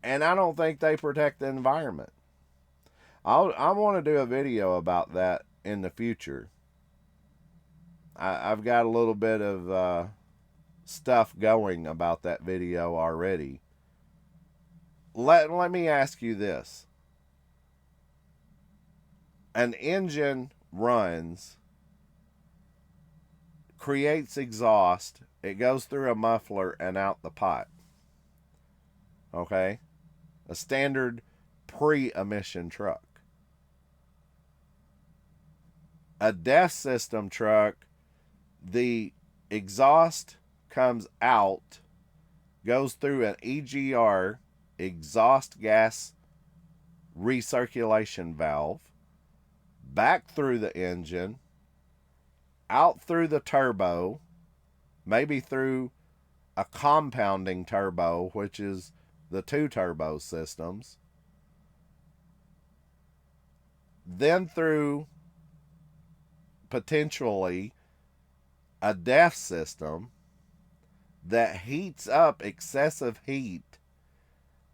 And I don't think they protect the environment. I want to do a video about that in the future. I've got a little bit of stuff going about that video already. Let me ask you this. An engine runs, creates exhaust, it goes through a muffler and out the pipe. Okay? A standard pre-emission truck. A DEF system truck, the exhaust comes out, goes through an EGR, exhaust gas recirculation valve, back through the engine, out through the turbo, maybe through a compounding turbo, which is the 2 turbo systems, then through potentially a DEF system that heats up excessive heat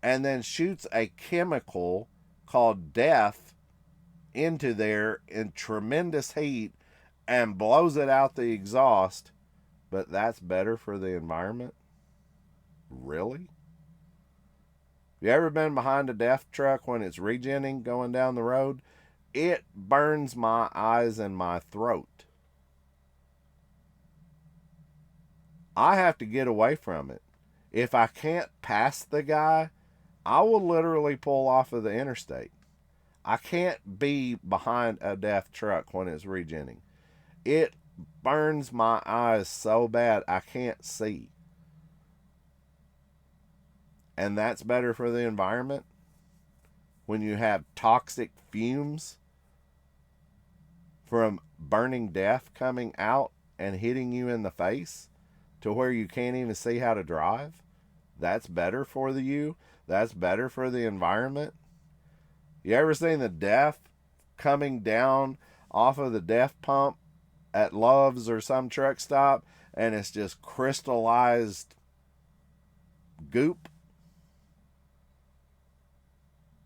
and then shoots a chemical called DEF into there in tremendous heat and blows it out the exhaust. But that's better for the environment? Really? You ever been behind a DEF truck when it's regenning going down the road? It burns my eyes and my throat. I have to get away from it. If I can't pass the guy, I will literally pull off of the interstate. I can't be behind a DEF truck when it's regenning. It burns my eyes so bad I can't see. And that's better for the environment? When you have toxic fumes from burning DEF coming out and hitting you in the face to where you can't even see how to drive? That's better for you? That's better for the environment? You ever seen the DEF coming down off of the DEF pump at Love's or some truck stop and it's just crystallized goop?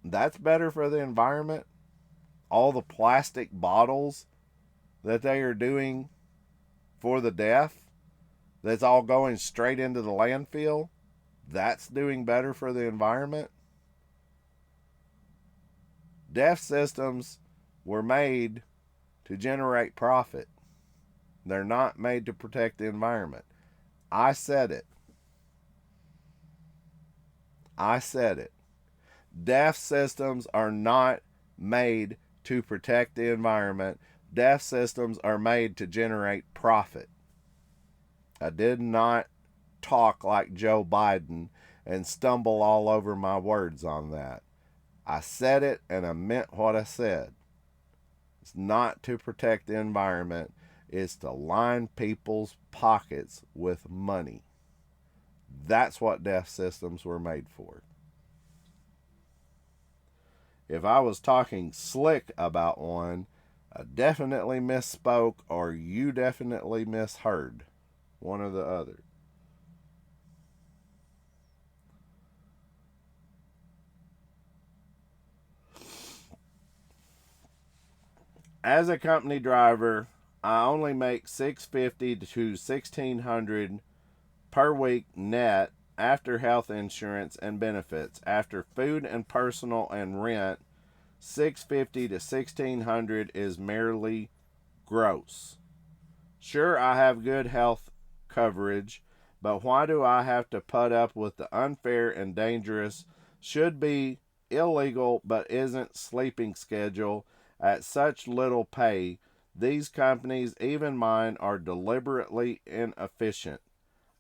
That's better for the environment? All the plastic bottles that they are doing for the DEF that's all going straight into the landfill, that's doing better for the environment? DEF systems were made to generate profit. They're not made to protect the environment. I said it. I said it. DEF systems are not made to protect the environment. DEF systems are made to generate profit. I did not talk like Joe Biden and stumble all over my words on that. I said it and I meant what I said. It's not to protect the environment. It's to line people's pockets with money. That's what DEF systems were made for. If I was talking slick about one, I definitely misspoke or you definitely misheard. One or the other. As a company driver, I only make $650 to $1,600 per week net after health insurance and benefits. After food and personal and rent, $650 to $1,600 is merely gross. Sure, I have good health coverage, but why do I have to put up with the unfair and dangerous, should be illegal but isn't sleeping schedule at such little pay? These companies, even mine, are deliberately inefficient.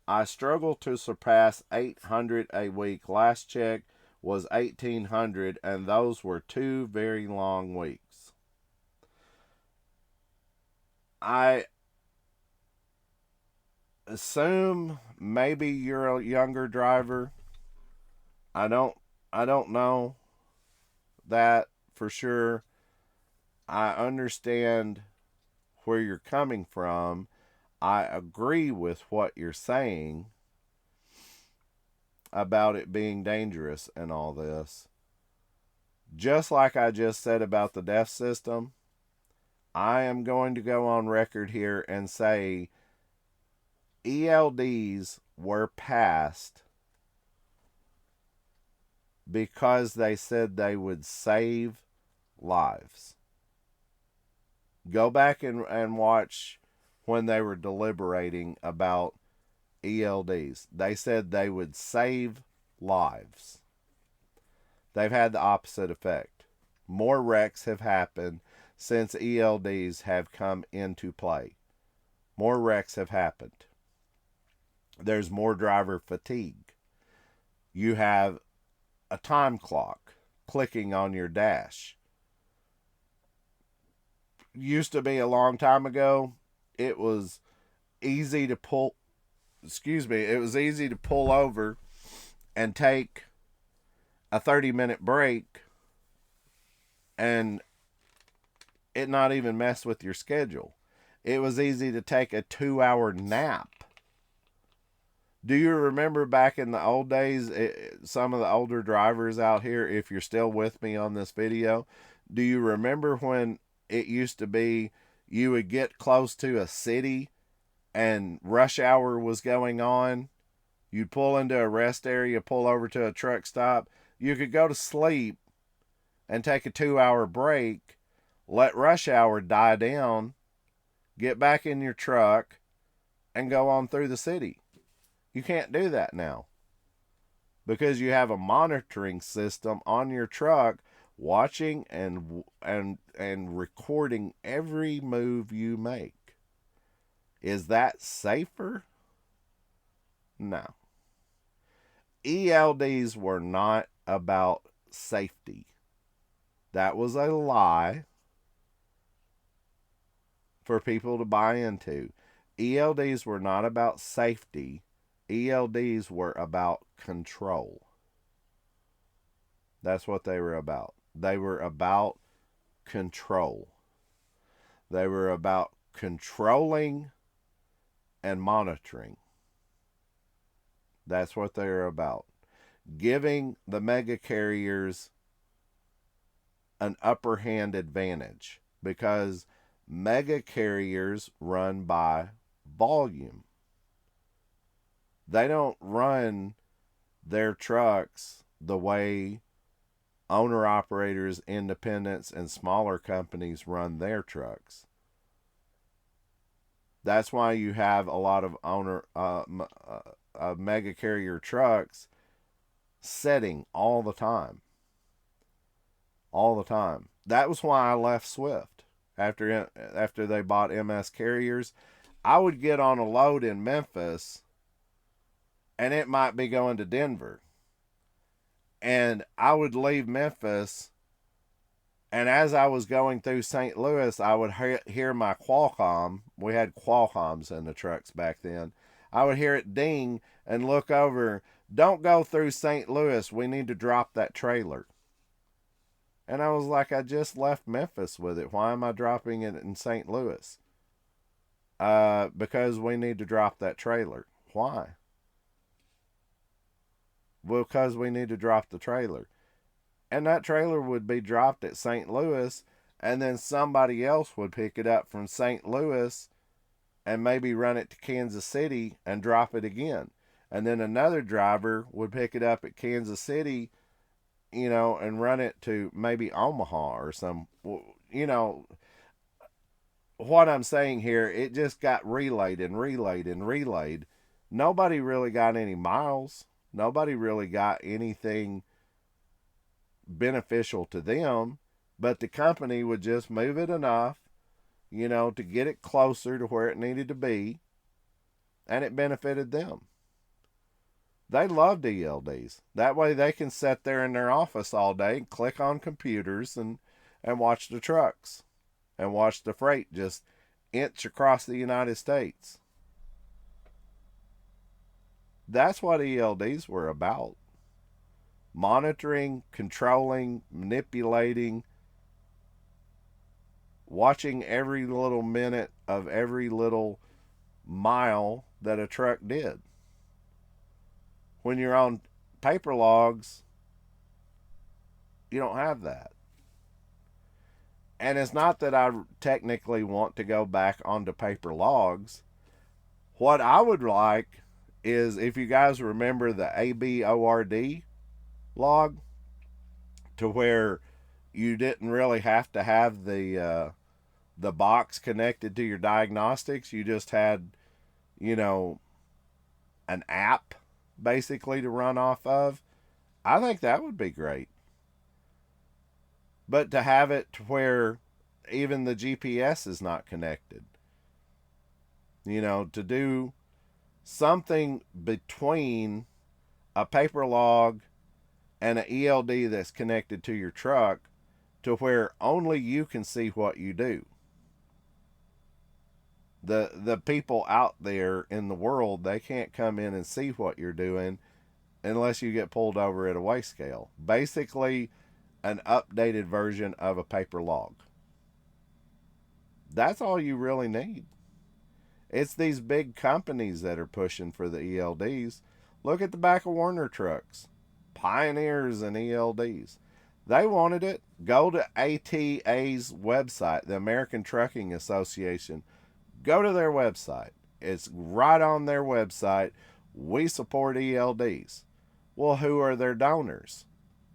I struggle to surpass $800 a week. Last check was $1,800, and those were 2 very long weeks. I assume maybe you're a younger driver. I don't know that for sure. I understand where you're coming from. I agree with what you're saying about it being dangerous and all this. Just like I just said about the DEF system, I am going to go on record here and say ELDs were passed because they said they would save lives. Go back and watch when they were deliberating about ELDs. They said they would save lives. They've had the opposite effect. More wrecks have happened since ELDs have come into play. More wrecks have happened. There's more driver fatigue. You have a time clock clicking on your dash. Used to be a long time ago, it was easy to pull over and take a 30-minute break and it not even mess with your schedule. It was easy to take a 2-hour nap. Do you remember back in the old days, some of the older drivers out here, if you're still with me on this video, do you remember when it used to be you would get close to a city and rush hour was going on? You'd pull into a rest area, pull over to a truck stop. You could go to sleep and take a 2-hour break, let rush hour die down, get back in your truck, and go on through the city. You can't do that now because you have a monitoring system on your truck watching and recording every move you make. Is that safer? No. ELDs were not about safety. That was a lie for people to buy into. ELDs were not about safety. ELDs were about control. That's what they were about. They were about control. They were about controlling and monitoring. That's what they were about. Giving the mega carriers an upper hand advantage because mega carriers run by volume. They don't run their trucks the way owner operators, independents, and smaller companies run their trucks. That's why you have a lot of mega carrier trucks setting all the time. All the time. That was why I left Swift after they bought MS Carriers. I would get on a load in Memphis, and it might be going to Denver. And I would leave Memphis, and as I was going through St. Louis, I would hear my Qualcomm. We had Qualcomms in the trucks back then. I would hear it ding and look over. Don't go through St. Louis. We need to drop that trailer. And I was like, I just left Memphis with it. Why am I dropping it in St. Louis? Because we need to drop that trailer. Why? Well, because we need to drop the trailer. And that trailer would be dropped at St. Louis, and then somebody else would pick it up from St. Louis and maybe run it to Kansas City and drop it again. And then another driver would pick it up at Kansas City, and run it to maybe Omaha or some, what I'm saying here, it just got relayed and relayed and relayed. Nobody really got any miles. Nobody really got anything beneficial to them, but the company would just move it enough, to get it closer to where it needed to be, and it benefited them. They loved ELDs. That way they can sit there in their office all day and click on computers and watch the trucks and watch the freight just inch across the United States. That's what ELDs were about. Monitoring, controlling, manipulating, watching every little minute of every little mile that a truck did. When you're on paper logs, you don't have that. And it's not that I technically want to go back onto paper logs. What I would like is, if you guys remember the ABORD log, to where you didn't really have to have the box connected to your diagnostics. You just had, an app basically to run off of. I think that would be great. But to have it to where even the GPS is not connected. To do something between a paper log and an ELD that's connected to your truck, to where only you can see what you do. The people out there in the world, they can't come in and see what you're doing unless you get pulled over at a weigh scale. Basically, an updated version of a paper log. That's all you really need. It's these big companies that are pushing for the ELDs. Look at the back of Werner trucks. Pioneers in ELDs. They wanted it. Go to ATA's website, the American Trucking Association. Go to their website. It's right on their website. We support ELDs. Well, who are their donors?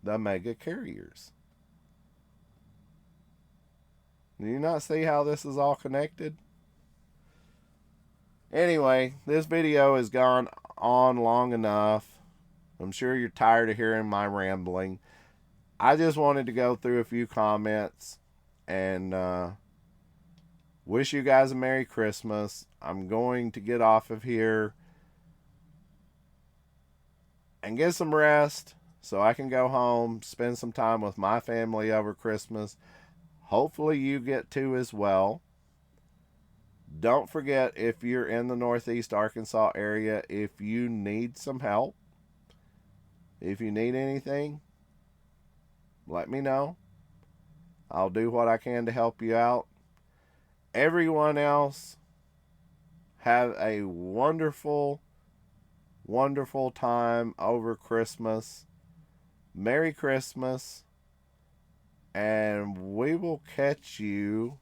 The mega carriers. Do you not see how this is all connected? Anyway, this video has gone on long enough. I'm sure you're tired of hearing my rambling. I just wanted to go through a few comments and wish you guys a Merry Christmas. I'm going to get off of here and get some rest so I can go home, spend some time with my family over Christmas. Hopefully you get to as well. Don't forget, if you're in the Northeast Arkansas area, if you need some help, if you need anything, let me know. I'll do what I can to help you out. Everyone else, have a wonderful, wonderful time over Christmas. Merry Christmas. And we will catch you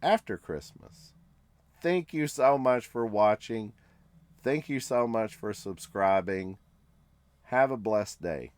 after Christmas. Thank you so much for watching. Thank you so much for subscribing. Have a blessed day.